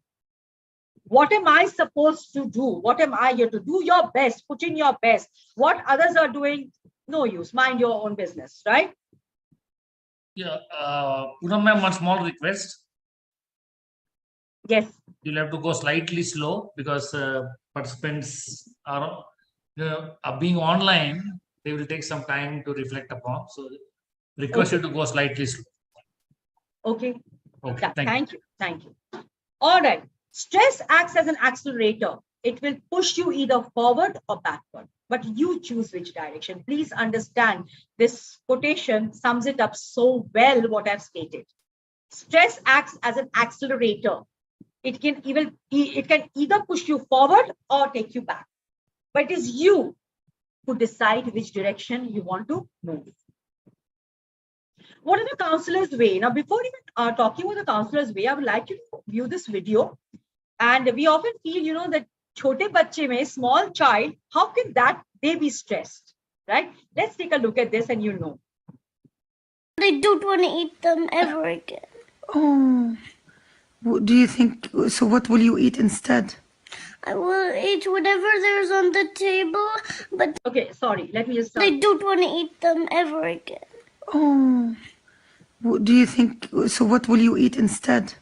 What am I supposed to do? What am I here to do? Your best, put in your best. What others are doing, no use. Mind your own business, right? Yeah, Poonam ma'am, one small request. Yes. You'll have to go slightly slow because participants are being online. They will take some time to reflect upon. So, request you to go slightly slow. Okay. Okay. Yeah, Thank you. thank you. All right. Stress acts as an accelerator. It will push you either forward or backward, but you choose which direction. Please understand this quotation sums it up so well what I've stated. Stress acts as an accelerator. It can either push you forward or take you back. But it is you who decide which direction you want to move. What are the counselor's way? Now, before even talking about the counselor's way, I would like you to view this video. And we often feel, that chote bachche mein, small child, how can they be stressed, right? Let's take a look at this and you'll know. I don't want to eat them ever again. Oh, do you think so? What will you eat instead? I will eat whatever there's on the table, but Okay, sorry, let me just I don't want to eat them ever again. Oh, do you think so? What will you eat instead?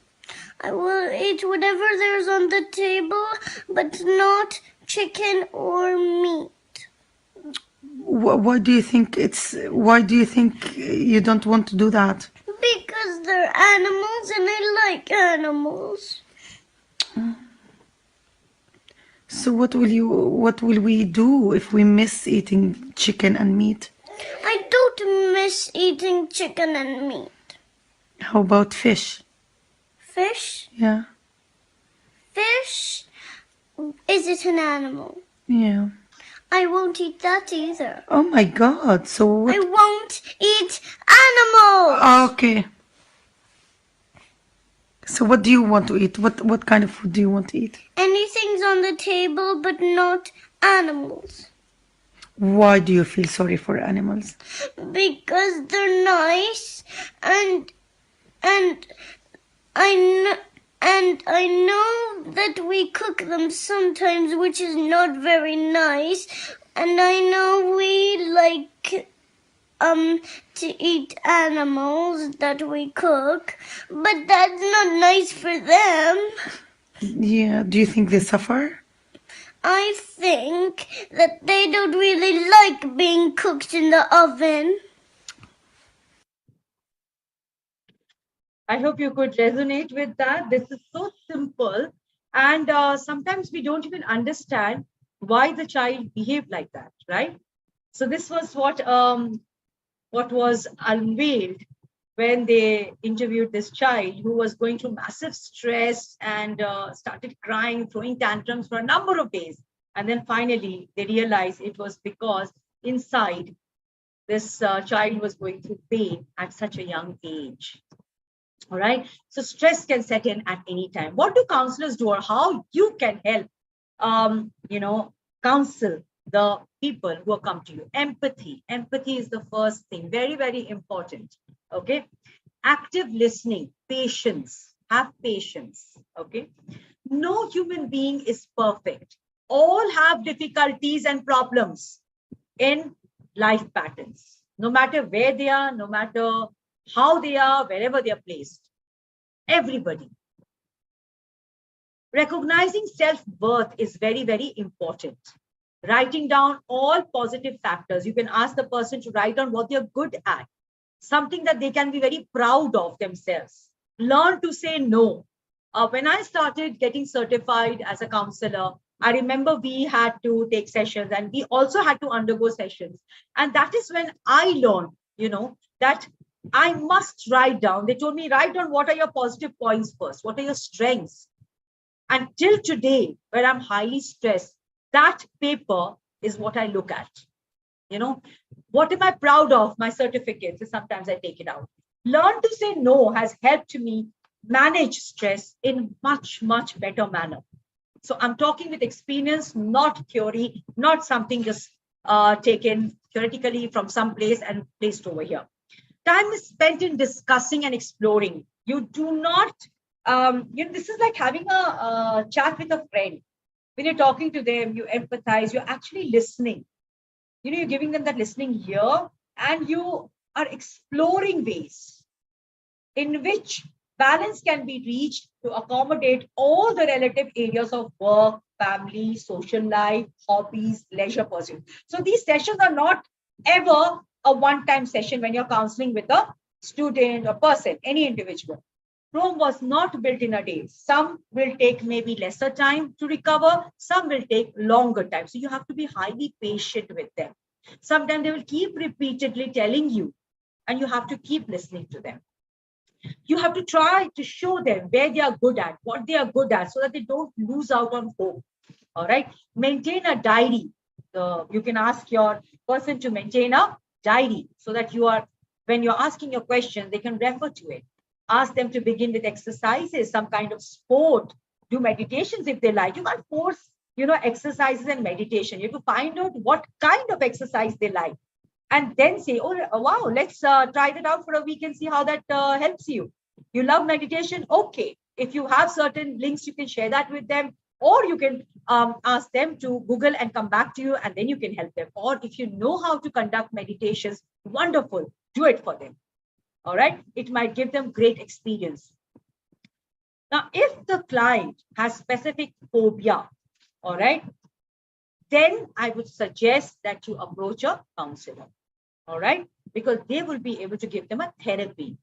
I will eat whatever there's on the table, but not chicken or meat. Why do you think you don't want to do that? Because they're animals and I like animals. So what will we do if we miss eating chicken and meat? I don't miss eating chicken and meat. How about fish? Fish? Yeah. Fish? Is it an animal? Yeah. I won't eat that either. Oh my God. So what? I won't eat animals. Okay. So what do you want to eat? What kind of food do you want to eat? Anything's on the table, but not animals. Why do you feel sorry for animals? Because they're nice, and I know that we cook them sometimes, which is not very nice. And I know we like to eat animals that we cook, but that's not nice for them. Yeah. Do you think they suffer? I think that they don't really like being cooked in the oven. I hope you could resonate with that. This is so simple. And sometimes we don't even understand why the child behaved like that, right? So this was what was unveiled when they interviewed this child who was going through massive stress and started crying, throwing tantrums for a number of days. And then finally, they realized it was because inside this child was going through pain at such a young age. All right. So stress can set in at any time. What do counselors do, or how you can help, counsel the people who have come to you? Empathy. Empathy is the first thing. Very, very important. Okay. Active listening, patience. Have patience. Okay. No human being is perfect. All have difficulties and problems in life patterns, no matter where they are, no matter how they are, wherever they are placed. Everybody. Recognizing self-worth is very, very important. Writing down all positive factors. You can ask the person to write down what they're good at, something that they can be very proud of themselves. Learn to say no. When I started getting certified as a counselor, I remember we had to take sessions and we also had to undergo sessions. And that is when I learned, that I must write down. They told me, write down what are your positive points first, what are your strengths. And till today, where I'm highly stressed, that paper is what I look at. What am I proud of? My certificates. Sometimes I take it out. Learn to say no has helped me manage stress in much, much better manner. So I'm talking with experience, not theory, not something just taken theoretically from some place and placed over here. Time is spent in discussing and exploring. You do not, this is like having a chat with a friend. When you're talking to them, you empathize, you're actually listening. You're giving them that listening ear, and you are exploring ways in which balance can be reached to accommodate all the relative areas of work, family, social life, hobbies, leisure pursuits. So these sessions are not ever a one-time session when you're counseling with a student or person, any individual. Rome was not built in a day. Some will take maybe lesser time to recover. Some will take longer time. So you have to be highly patient with them. Sometimes they will keep repeatedly telling you, and you have to keep listening to them. You have to try to show them where they are good at, what they are good at, so that they don't lose out on hope. All right. Maintain a diary. You can ask your person to maintain a diary so that when you're asking your question, they can refer to it. Ask them to begin with exercises, some kind of sport, do meditations if they like. You can't force, exercises and meditation. You have to find out what kind of exercise they like. And then say, oh, wow, let's try that out for a week and see how that helps you. You love meditation? Okay. If you have certain links, you can share that with them. Or you can ask them to Google and come back to you, and then you can help them. Or if you know how to conduct meditations, wonderful, do it for them. All right. It might give them great experience. Now, if the client has specific phobia, all right, then I would suggest that you approach a counselor. All right, because they will be able to give them a therapy.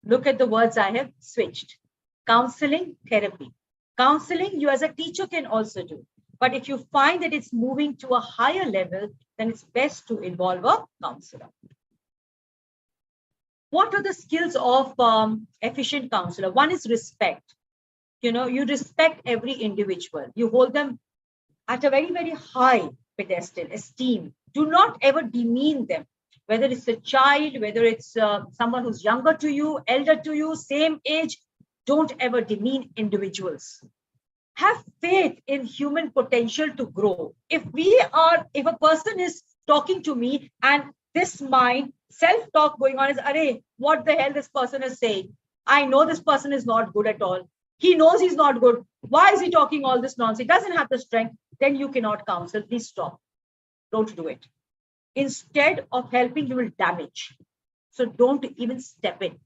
Look at the words I have switched. Counseling, therapy. Counseling, you as a teacher can also do. But if you find that it's moving to a higher level, then it's best to involve a counselor. What are the skills of efficient counselor? One is respect. You respect every individual. You hold them at a very, very high pedestal, esteem. Do not ever demean them, whether it's a child, whether it's someone who's younger to you, elder to you, same age. Don't ever demean individuals. Have faith in human potential to grow. If a person is talking to me and this mind, self-talk going on is, array, what the hell this person is saying? I know this person is not good at all. He knows he's not good. Why is he talking all this nonsense? He doesn't have the strength. Then you cannot counsel. Please stop. Don't do it. Instead of helping, you will damage. So don't even step in.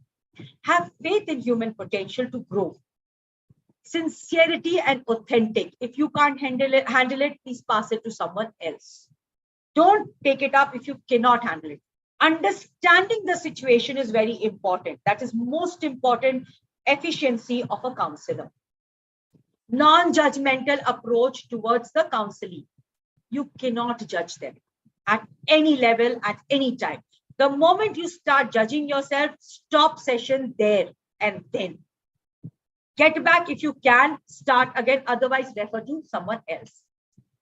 Have faith in human potential to grow. Sincerity and authentic. If you can't handle it, please pass it to someone else. Don't take it up if you cannot handle it. Understanding the situation is very important. That is most important efficiency of a counselor. Non-judgmental approach towards the counselee. You cannot judge them at any level, at any time. The moment you start judging yourself, stop session there and then. Get back if you can, start again, otherwise refer to someone else.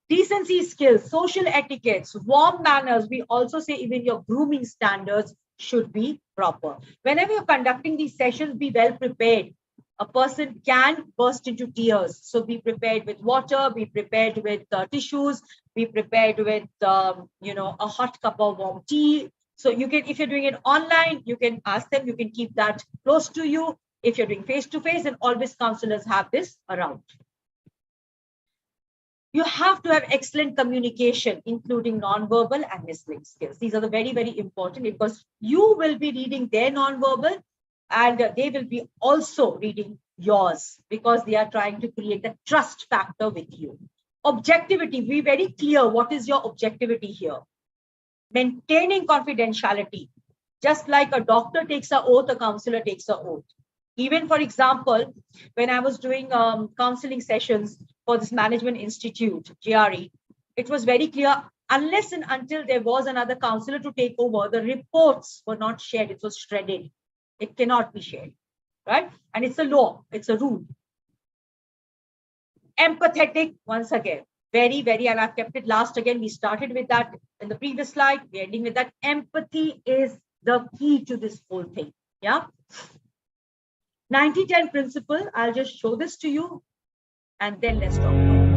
Decency skills, social etiquettes, warm manners. We also say even your grooming standards should be proper. Whenever you're conducting these sessions, be well prepared. A person can burst into tears. So be prepared with water, be prepared with tissues, be prepared with, a hot cup of warm tea. So you can, if you're doing it online, you can ask them, you can keep that close to you. If you're doing face-to-face, and always counselors have this around. You have to have excellent communication, including non-verbal and listening skills. These are the very, very important, because you will be reading their non-verbal and they will be also reading yours, because they are trying to create a trust factor with you. Objectivity, be very clear. What is your objectivity here? Maintaining confidentiality. Just like a doctor takes an oath, a counselor takes an oath. Even for example, when I was doing counseling sessions for this Management Institute, GRE, it was very clear. unless and until there was another counselor to take over, the reports were not shared. It was shredded. It cannot be shared, right? And it's a law, it's a rule. Empathetic, once again, very, very, and I've kept it last again. We started with that in the previous slide. We're ending with that. Empathy is the key to this whole thing. Yeah. 90-10 principle. I'll just show this to you and then let's talk about it.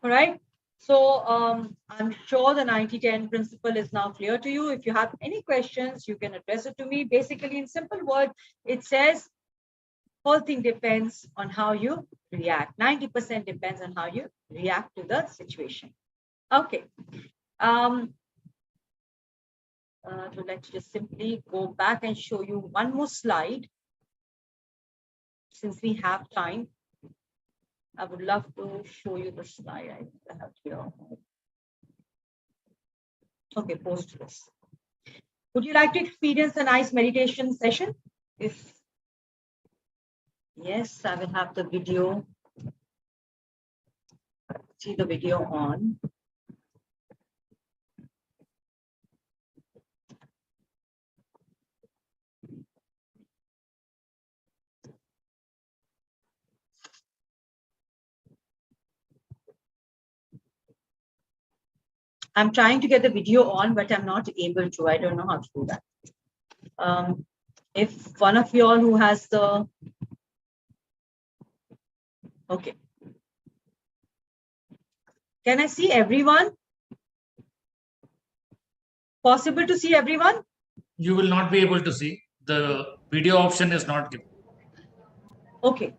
All right. So I'm sure the 90-10 principle is now clear to you. If you have any questions, you can address it to me. Basically, in simple words, it says whole thing depends on how you react. 90% depends on how you react to the situation. Okay. I would like to just simply go back and show you one more slide. Since we have time, I would love to show you the slide I have here. Okay, post this. Would you like to experience a nice meditation session? If yes, I will have the video. See the video on. I'm trying to get the video on, but I'm not able to. I don't know how to do that. If one of you all who has the, okay. Can I see everyone? Possible to see everyone? You will not be able to see. The video option is not given. Okay.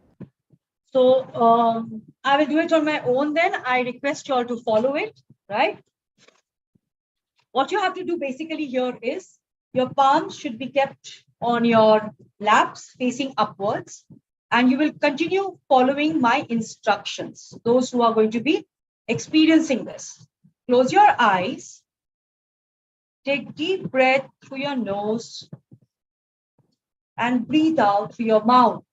So I will do it on my own then. I request you all to follow it, right? What you have to do basically here is your palms should be kept on your laps facing upwards, and you will continue following my instructions. Those who are going to be experiencing this, close your eyes, take deep breath through your nose and breathe out through your mouth.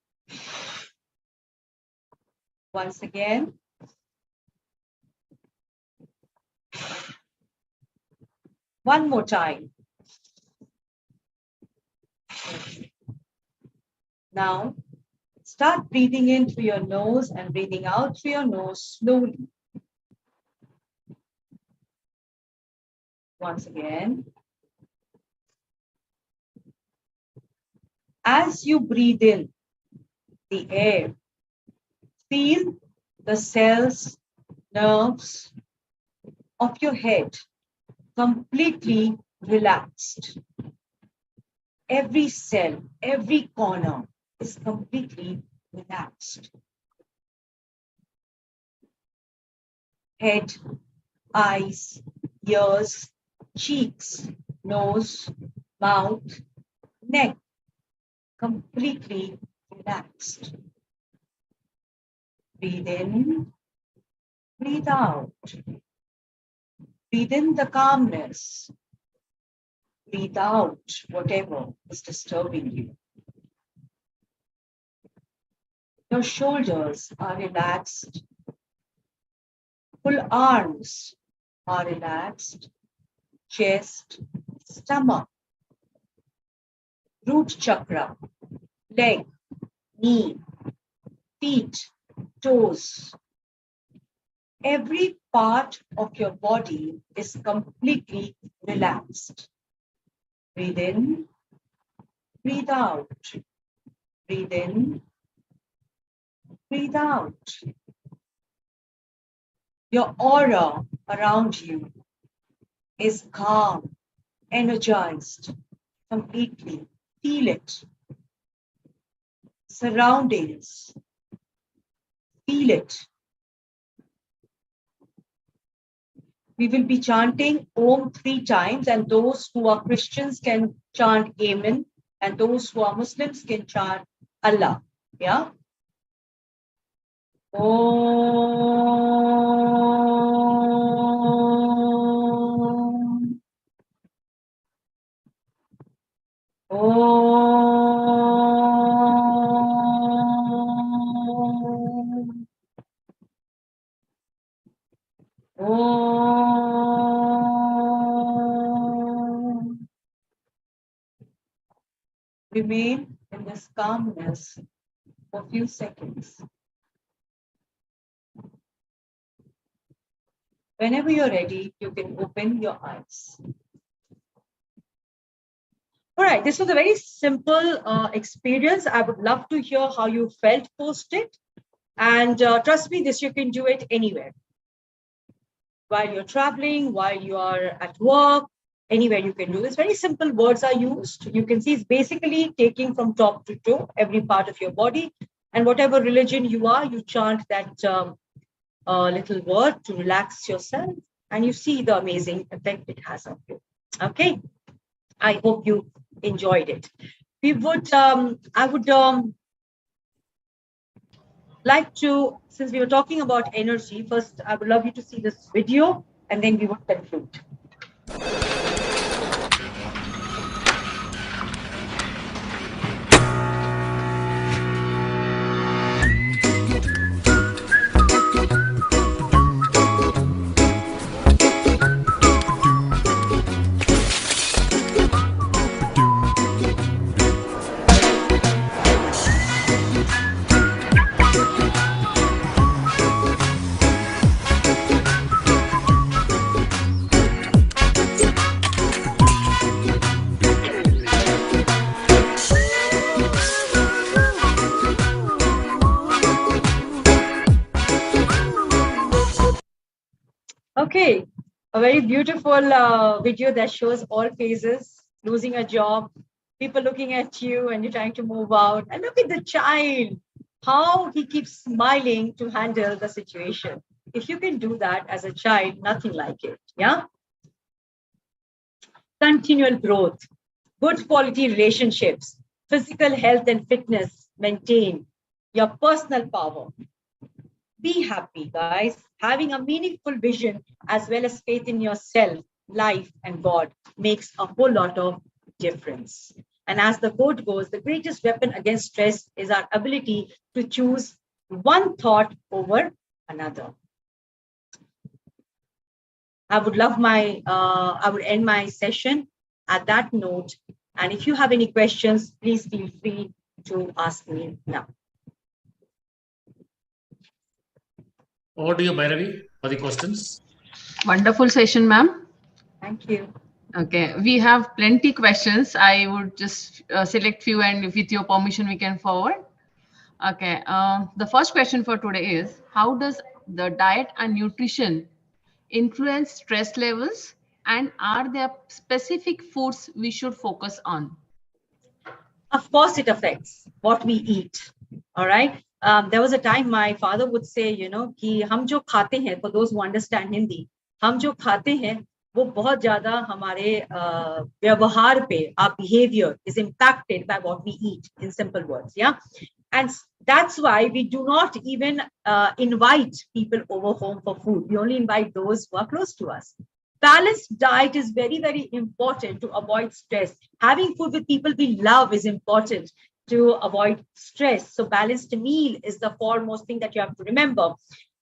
Once again. One more time. Now, start breathing in through your nose and breathing out through your nose slowly. Once again. As you breathe in the air, feel the cells, nerves of your head completely relaxed. Every cell, every corner is completely relaxed. Head, eyes, ears, cheeks, nose, mouth, neck, completely relaxed. Breathe in, breathe out. Breathe in the calmness. Breathe out whatever is disturbing you. Your shoulders are relaxed. Full arms are relaxed. Chest, stomach, root chakra, leg, knee, feet, toes. Every part of your body is completely relaxed. Breathe in, breathe out. Breathe in, breathe out. Your aura around you is calm, energized, completely. Feel it. Surroundings. Feel it. We will be chanting Om 3 times, and those who are Christians can chant Amen, and those who are Muslims can chant Allah. Yeah? Om. Om. Om. Remain in this calmness for a few seconds. Whenever you're ready, you can open your eyes. All right, this was a very simple experience. I would love to hear how you felt post it. And trust me, this you can do it anywhere. while you're traveling, while you are at work, anywhere you can do this. Very simple words are used. You can see it's basically taking from top to toe, every part of your body. And whatever religion you are, you chant that little word to relax yourself, and you see the amazing effect it has on you. Okay. I hope you enjoyed it. I would like to, since we were talking about energy, first I would love you to see this video and then we would conclude. Okay, a very beautiful video that shows all phases, losing a job, people looking at you and you're trying to move out. And look at the child, how he keeps smiling to handle the situation. If you can do that as a child, nothing like it. Yeah. Continual growth, good quality relationships, physical health and fitness, maintain your personal power. Be happy, guys. Having a meaningful vision as well as faith in yourself, life, and God makes a whole lot of difference. And as the quote goes, the greatest weapon against stress is our ability to choose one thought over another. I would end my session at that note. And if you have any questions, please feel free to ask me now. Over to you, Bhairavi, for the questions. Wonderful session, ma'am. Thank you. Okay, we have plenty questions. I would just select few, and with your permission, we can forward. Okay, the first question for today is, how does the diet and nutrition influence stress levels, and are there specific foods we should focus on? Of course, it affects what we eat. All right. There was a time my father would say, कि हम जो खाते हैं, for those who understand Hindi, हम जो खाते हैं वो बहुत ज्यादा हमारे व्यवहार पे, our behavior is impacted by what we eat, in simple words. Yeah. And that's why we do not even invite people over home for food. We only invite those who are close to us. Balanced diet is very, very important to avoid stress. Having food with people we love is important to avoid stress. So balanced meal is the foremost thing that you have to remember.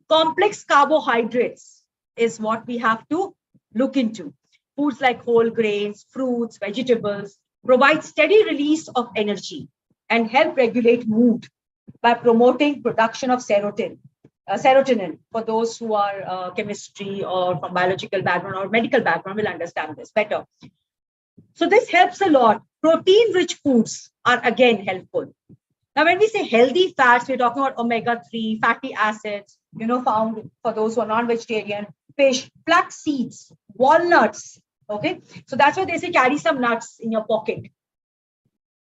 Complex carbohydrates is what we have to look into. Foods like whole grains, fruits, vegetables provide steady release of energy and help regulate mood by promoting production of serotonin. For those who are chemistry or from biological background or medical background will understand this better. So this helps a lot. Protein-rich foods are again helpful. Now, when we say healthy fats, we're talking about omega-3 fatty acids, found for those who are non-vegetarian, fish, flax seeds, walnuts. Okay, so that's why they say carry some nuts in your pocket.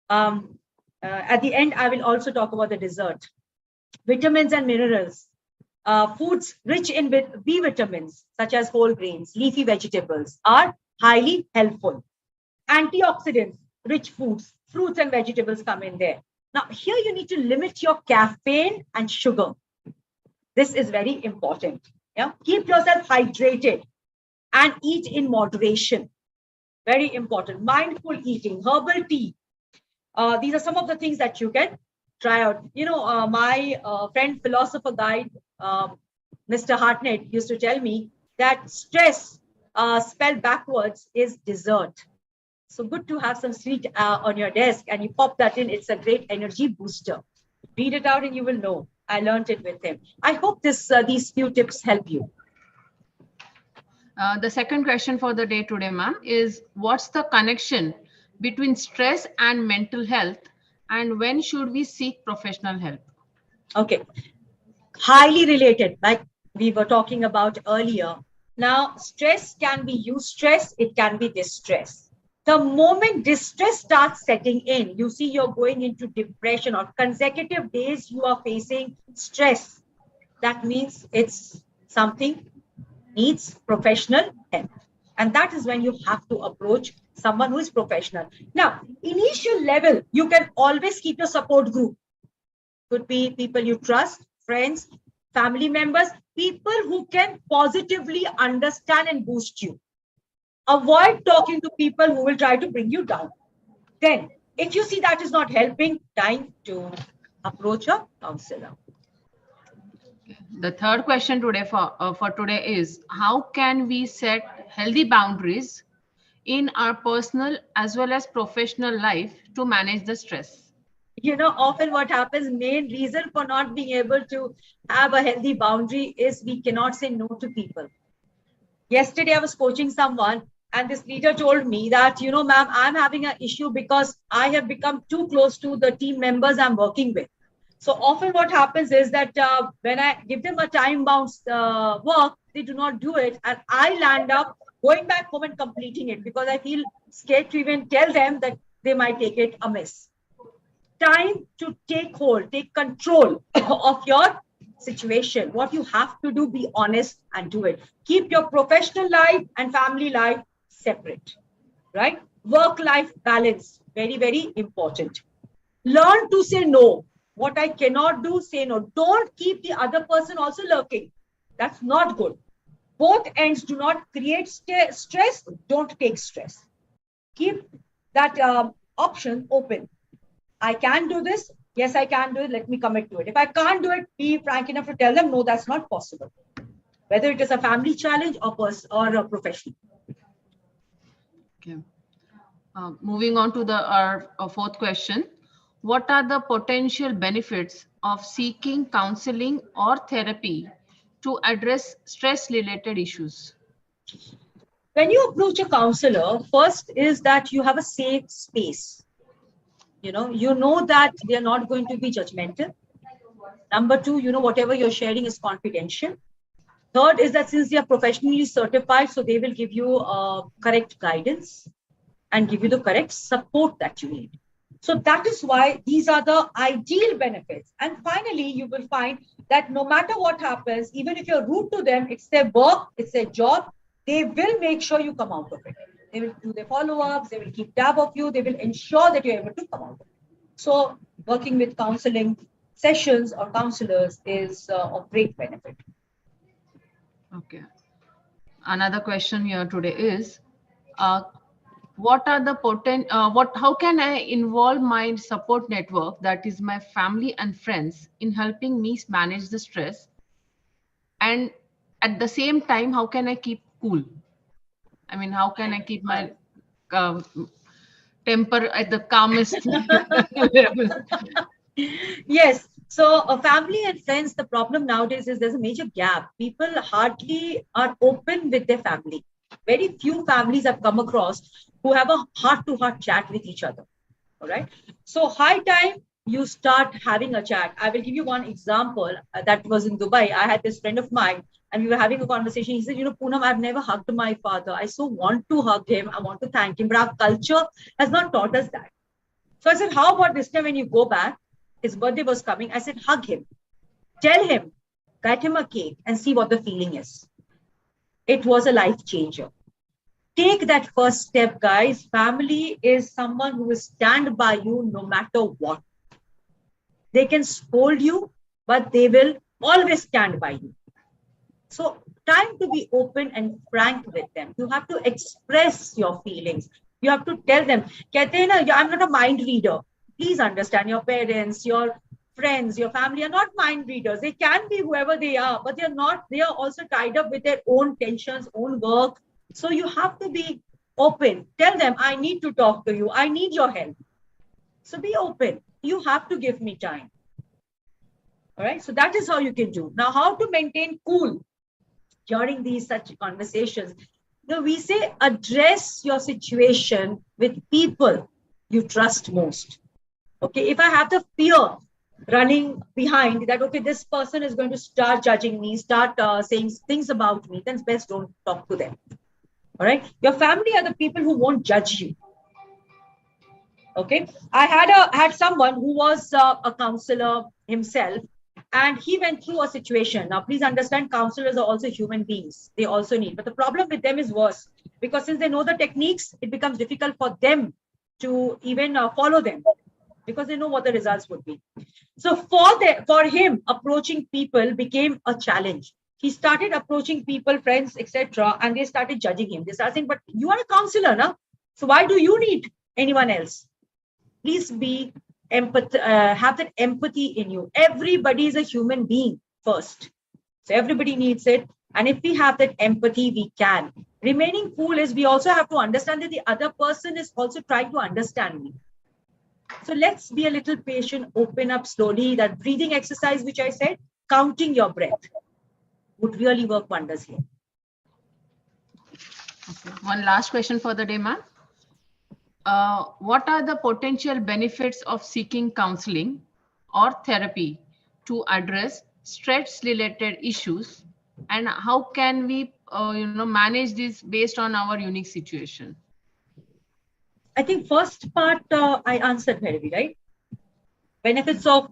At the end, I will also talk about the dessert. Vitamins and minerals. Foods rich in B vitamins, such as whole grains, leafy vegetables, are highly helpful. Antioxidants, rich foods, fruits and vegetables come in there. Now, here you need to limit your caffeine and sugar. This is very important. Yeah, keep yourself hydrated and eat in moderation. Very important. Mindful eating, herbal tea. These are some of the things that you can try out. My friend, philosopher guide, Mr. Hartnett used to tell me that stress spelled backwards is dessert. So good to have some sweet on your desk and you pop that in. It's a great energy booster. Read it out and you will know. I learned it with him. I hope these few tips help you. The second question for the day today, ma'am, is what's the connection between stress and mental health, and when should we seek professional help? Okay. Highly related, like we were talking about earlier. Now, stress can be eustress, it can be distress. The moment distress starts setting in, you see you're going into depression or consecutive days you are facing stress. That means it's something needs professional help. And that is when you have to approach someone who is professional. Now, initial level, you can always keep your support group. Could be people you trust, friends, family members, people who can positively understand and boost you. Avoid talking to people who will try to bring you down. Then, if you see that is not helping, time to approach a counselor. The third question today for today is, how can we set healthy boundaries in our personal as well as professional life to manage the stress? Often what happens, main reason for not being able to have a healthy boundary is we cannot say no to people. Yesterday, I was coaching someone and this leader told me that, ma'am, I'm having an issue because I have become too close to the team members I'm working with. So often what happens is that when I give them a time-bound work, they do not do it. And I land up going back home and completing it because I feel scared to even tell them that they might take it amiss. Time to take hold, take control of your situation. What you have to do, be honest and do it. Keep your professional life and family life separate, right? Work-life balance, very, very important. Learn to say no. What I cannot do, say no. Don't keep the other person also lurking. That's not good. Both ends do not create stress. Don't take stress. Keep that option open. I can do this. Yes, I can do it. Let me commit to it. If I can't do it, be frank enough to tell them, no, that's not possible. Whether it is a family challenge or a professional. Okay. Moving on to our fourth question. What are the potential benefits of seeking counseling or therapy to address stress-related issues? When you approach a counselor, first is that you have a safe space. You know that they are not going to be judgmental. Number two, whatever you're sharing is confidential. Third is that since they are professionally certified, so they will give you correct guidance and give you the correct support that you need. So that is why these are the ideal benefits. And finally, you will find that no matter what happens, even if you're rude to them, it's their work, it's their job, they will make sure you come out of it. They will do their follow-ups, they will keep tab of you, they will ensure that you're able to come out of it. So working with counseling sessions or counselors is of great benefit. Okay. Another question here today is, what are the how can I involve my support network, that is my family and friends, in helping me manage the stress? And at the same time, how can I keep cool? I mean, how can I keep my temper at the calmest level? Yes. So family and friends, the problem nowadays is there's a major gap. People hardly are open with their family. Very few families I've come across who have a heart-to-heart chat with each other. All right. So high time you start having a chat. I will give you one example that was in Dubai. I had this friend of mine and we were having a conversation. He said, Poonam, I've never hugged my father. I so want to hug him. I want to thank him, but our culture has not taught us that. So I said, how about this time when you go back? His birthday was coming. I said, hug him, tell him, get him a cake and see what the feeling is. It was a life changer. Take that first step, guys. Family is someone who will stand by you no matter what. They can scold you, but they will always stand by you. So time to be open and frank with them. You have to express your feelings. You have to tell them, I'm not a mind reader. Please understand, your parents, your friends, your family are not mind readers. They can be whoever they are, but they're not. They are also tied up with their own tensions, own work. So you have to be open. Tell them, I need to talk to you. I need your help. So be open. You have to give me time. All right. So that is how you can do. Now, how to maintain cool during these such conversations? We say address your situation with people you trust most. Okay. If I have the fear running behind that, okay, this person is going to start judging me, start saying things about me, then best don't talk to them. All right. Your family are the people who won't judge you. Okay. I had someone who was a counselor himself, and he went through a situation. Now, please understand, counselors are also human beings. They also need, but the problem with them is worse, because since they know the techniques, it becomes difficult for them to even follow them, because they know what the results would be. So for him, approaching people became a challenge. He started approaching people, friends, etc., and they started judging him. They started saying, "But you are a counselor, na? So why do you need anyone else?" Please be have that empathy in you. Everybody is a human being first, so everybody needs it. And if we have that empathy, we can. Remaining cool is we also have to understand that the other person is also trying to understand me. So let's be a little patient, open up slowly. That breathing exercise, which I said, counting your breath, would really work wonders here. Okay. One last question for the day, ma'am. What are the potential benefits of seeking counseling or therapy to address stress-related issues, and how can we, manage this based on our unique situation? I think first part I answered, Bhairavi, right? Benefits of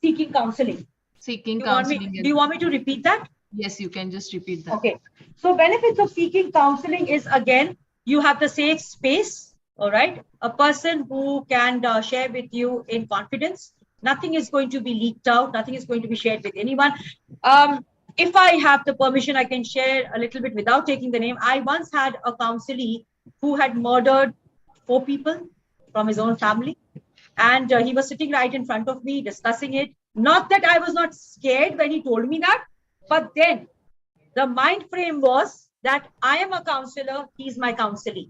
seeking counseling. Seeking Do counseling. you want me to repeat that? Yes, you can just repeat that. Okay. So benefits of seeking counseling is, again, you have the safe space. All right. A person who can share with you in confidence. Nothing is going to be leaked out. Nothing is going to be shared with anyone. If I have the permission, I can share a little bit without taking the name. I once had a counselee who had murdered 4 people from his own family. And he was sitting right in front of me discussing it. Not that I was not scared when he told me that, but then the mind frame was that I am a counselor, he's my counselee.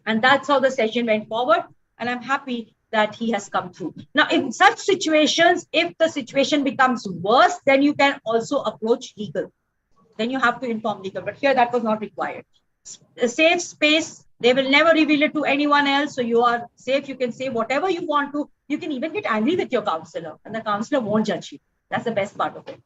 And that's how the session went forward. And I'm happy that he has come through. Now, in such situations, if the situation becomes worse, then you can also approach legal. Then you have to inform legal. But here that was not required. A safe space, they will never reveal it to anyone else. So you are safe. You can say whatever you want to. You can even get angry with your counselor, and the counselor won't judge you. That's the best part of it.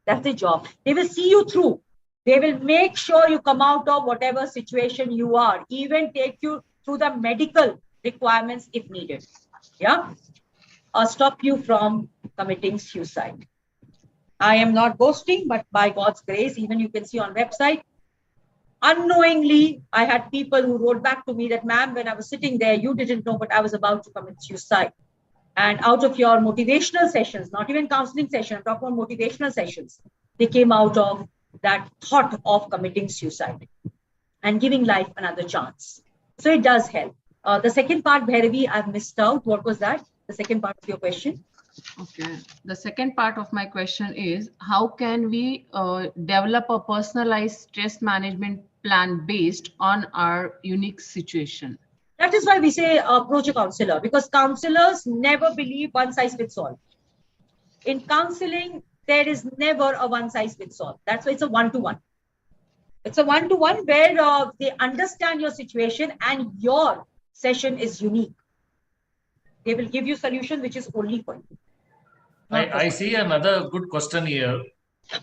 That's the job. They will see you through. They will make sure you come out of whatever situation you are, even take you through the medical requirements if needed. Yeah. Or stop you from committing suicide. I am not boasting, but by God's grace, even you can see on website, unknowingly, I had people who wrote back to me that, "Ma'am, when I was sitting there, you didn't know, but I was about to commit suicide. And out of your motivational sessions, not even counseling session, I'm talking about motivational sessions, they came out of that thought of committing suicide and giving life another chance." So it does help. The second part, Bhairavi, I've missed out. What was that? The second part of your question? Okay. The second part of my question is, how can we develop a personalized stress management plan based on our unique situation? That is why we say approach a counselor, because counselors never believe one size fits all. In counseling, there is never a one size fits all. That's why it's a one-to-one. It's a one-to-one where they understand your situation and your session is unique. They will give you solution which is only for you. I see another good question here. It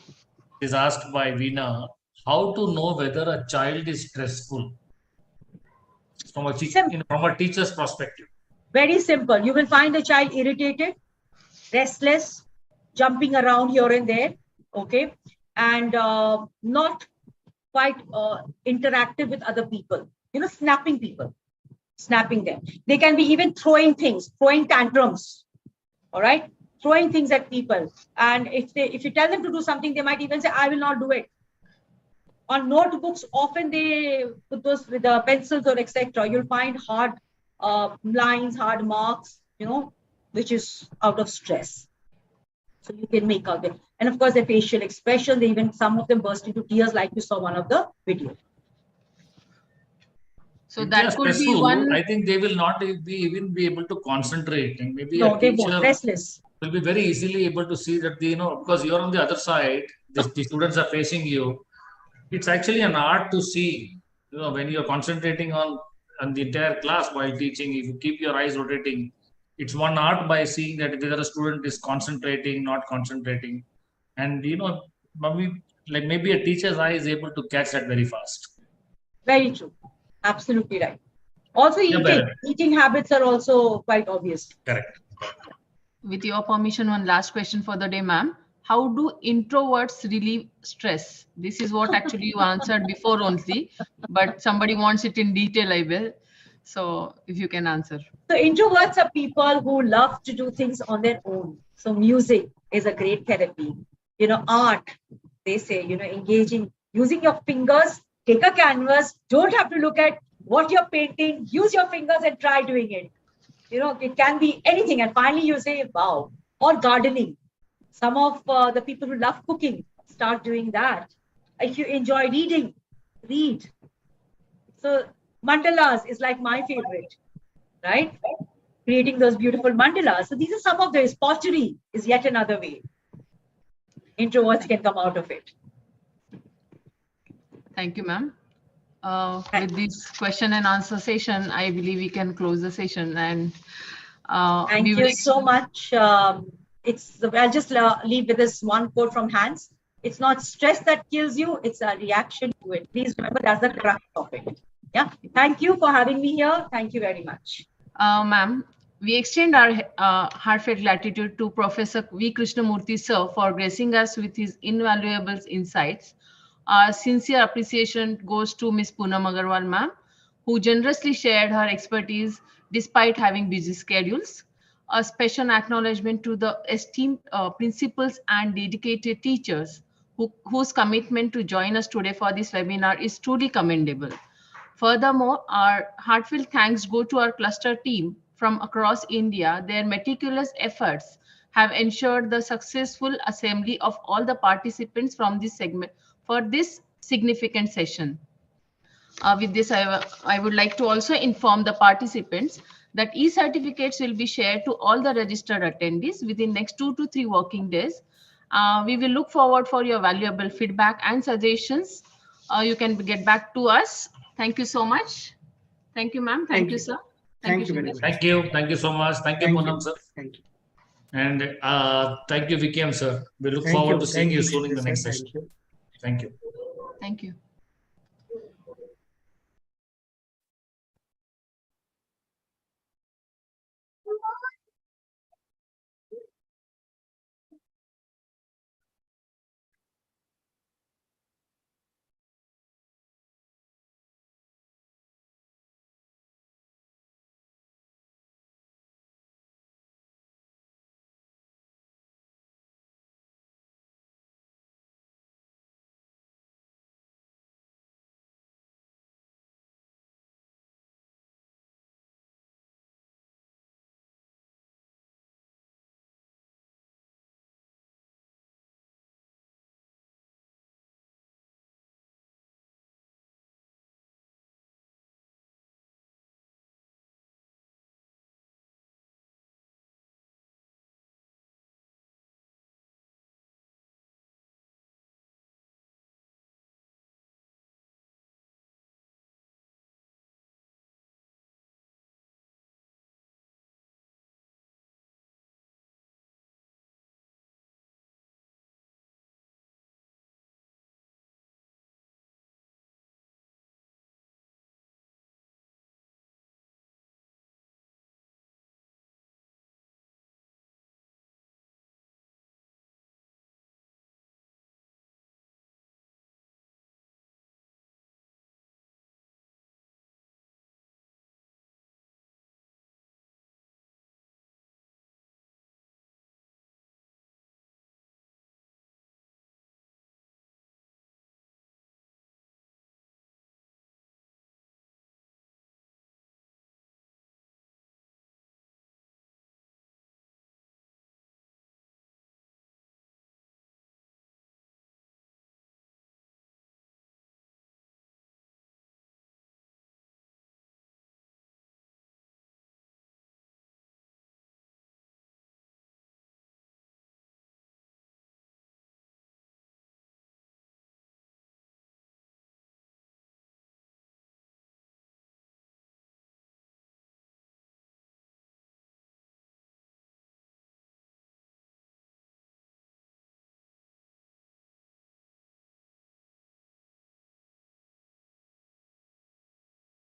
is asked by Veena. How to know whether a child is stressful from a teacher's perspective? Very simple. You will find a child irritated, restless, jumping around here and there, okay, and not quite interactive with other people. Snapping people, snapping them. They can be even throwing things, throwing tantrums, all right, throwing things at people. And if you tell them to do something, they might even say, "I will not do it." On notebooks, often they put those with the pencils or etc. You'll find hard lines, hard marks, which is out of stress. So you can make out them. And of course, their facial expression, even some of them burst into tears, like you saw one of the videos. So that could be one. I think they will not even be able to concentrate, and maybe No, a they teacher won't. Restless. will be very easily able to see that because you're on the other side, the students are facing you. It's actually an art to see, when you're concentrating on the entire class while teaching. If you keep your eyes rotating, It's one art by seeing that whether a student is concentrating, not concentrating. And, maybe a teacher's eye is able to catch that very fast. Very true. Absolutely right. Also, Yeah, eating. but- Eating habits are also quite obvious. Correct. With your permission, one last question for the day, ma'am. How do introverts relieve stress? This is what actually you answered before only, but somebody wants it in detail, I will. So if you can answer. So introverts are people who love to do things on their own. So music is a great therapy. Art, they say, engaging, using your fingers, take a canvas, don't have to look at what you're painting, use your fingers and try doing it. It can be anything. And finally you say, wow. Or gardening. Some of the people who love cooking, start doing that. If you enjoy reading, read. So mandalas is like my favorite, right? Creating those beautiful mandalas. So these are some of those. Pottery is yet another way. Introverts can come out of it. Thank you, ma'am. With this question and answer session, I believe we can close the session. And Thank we you will so much. I'll just leave with this one quote from Hans. It's not stress that kills you, it's a reaction to it. Please remember that's the crux of it. Yeah. Thank you for having me here. Thank you very much. Ma'am, we extend our heartfelt gratitude to Professor V. Krishnamurthy, sir, for gracing us with his invaluable insights. Our sincere appreciation goes to Ms. Poonam Agarwal, ma'am, who generously shared her expertise despite having busy schedules. A special acknowledgement to the esteemed principals and dedicated teachers whose commitment to join us today for this webinar is truly commendable. Furthermore, our heartfelt thanks go to our cluster team from across India. Their meticulous efforts have ensured the successful assembly of all the participants from this segment for this significant session. With this, I would like to also inform the participants that e-certificates will be shared to all the registered attendees within next 2 to 3 working days. We will look forward for your valuable feedback and suggestions. You can get back to us. Thank you so much. Thank you, ma'am. Thank you, sir. Thank you very much. Thank you. Thank you so much. Thank you, Poonam, sir. Thank you. And thank you, Vikyam, sir. We look Thank forward you. to seeing Thank you soon in the sir. next Thank session. you. Thank you. Thank you.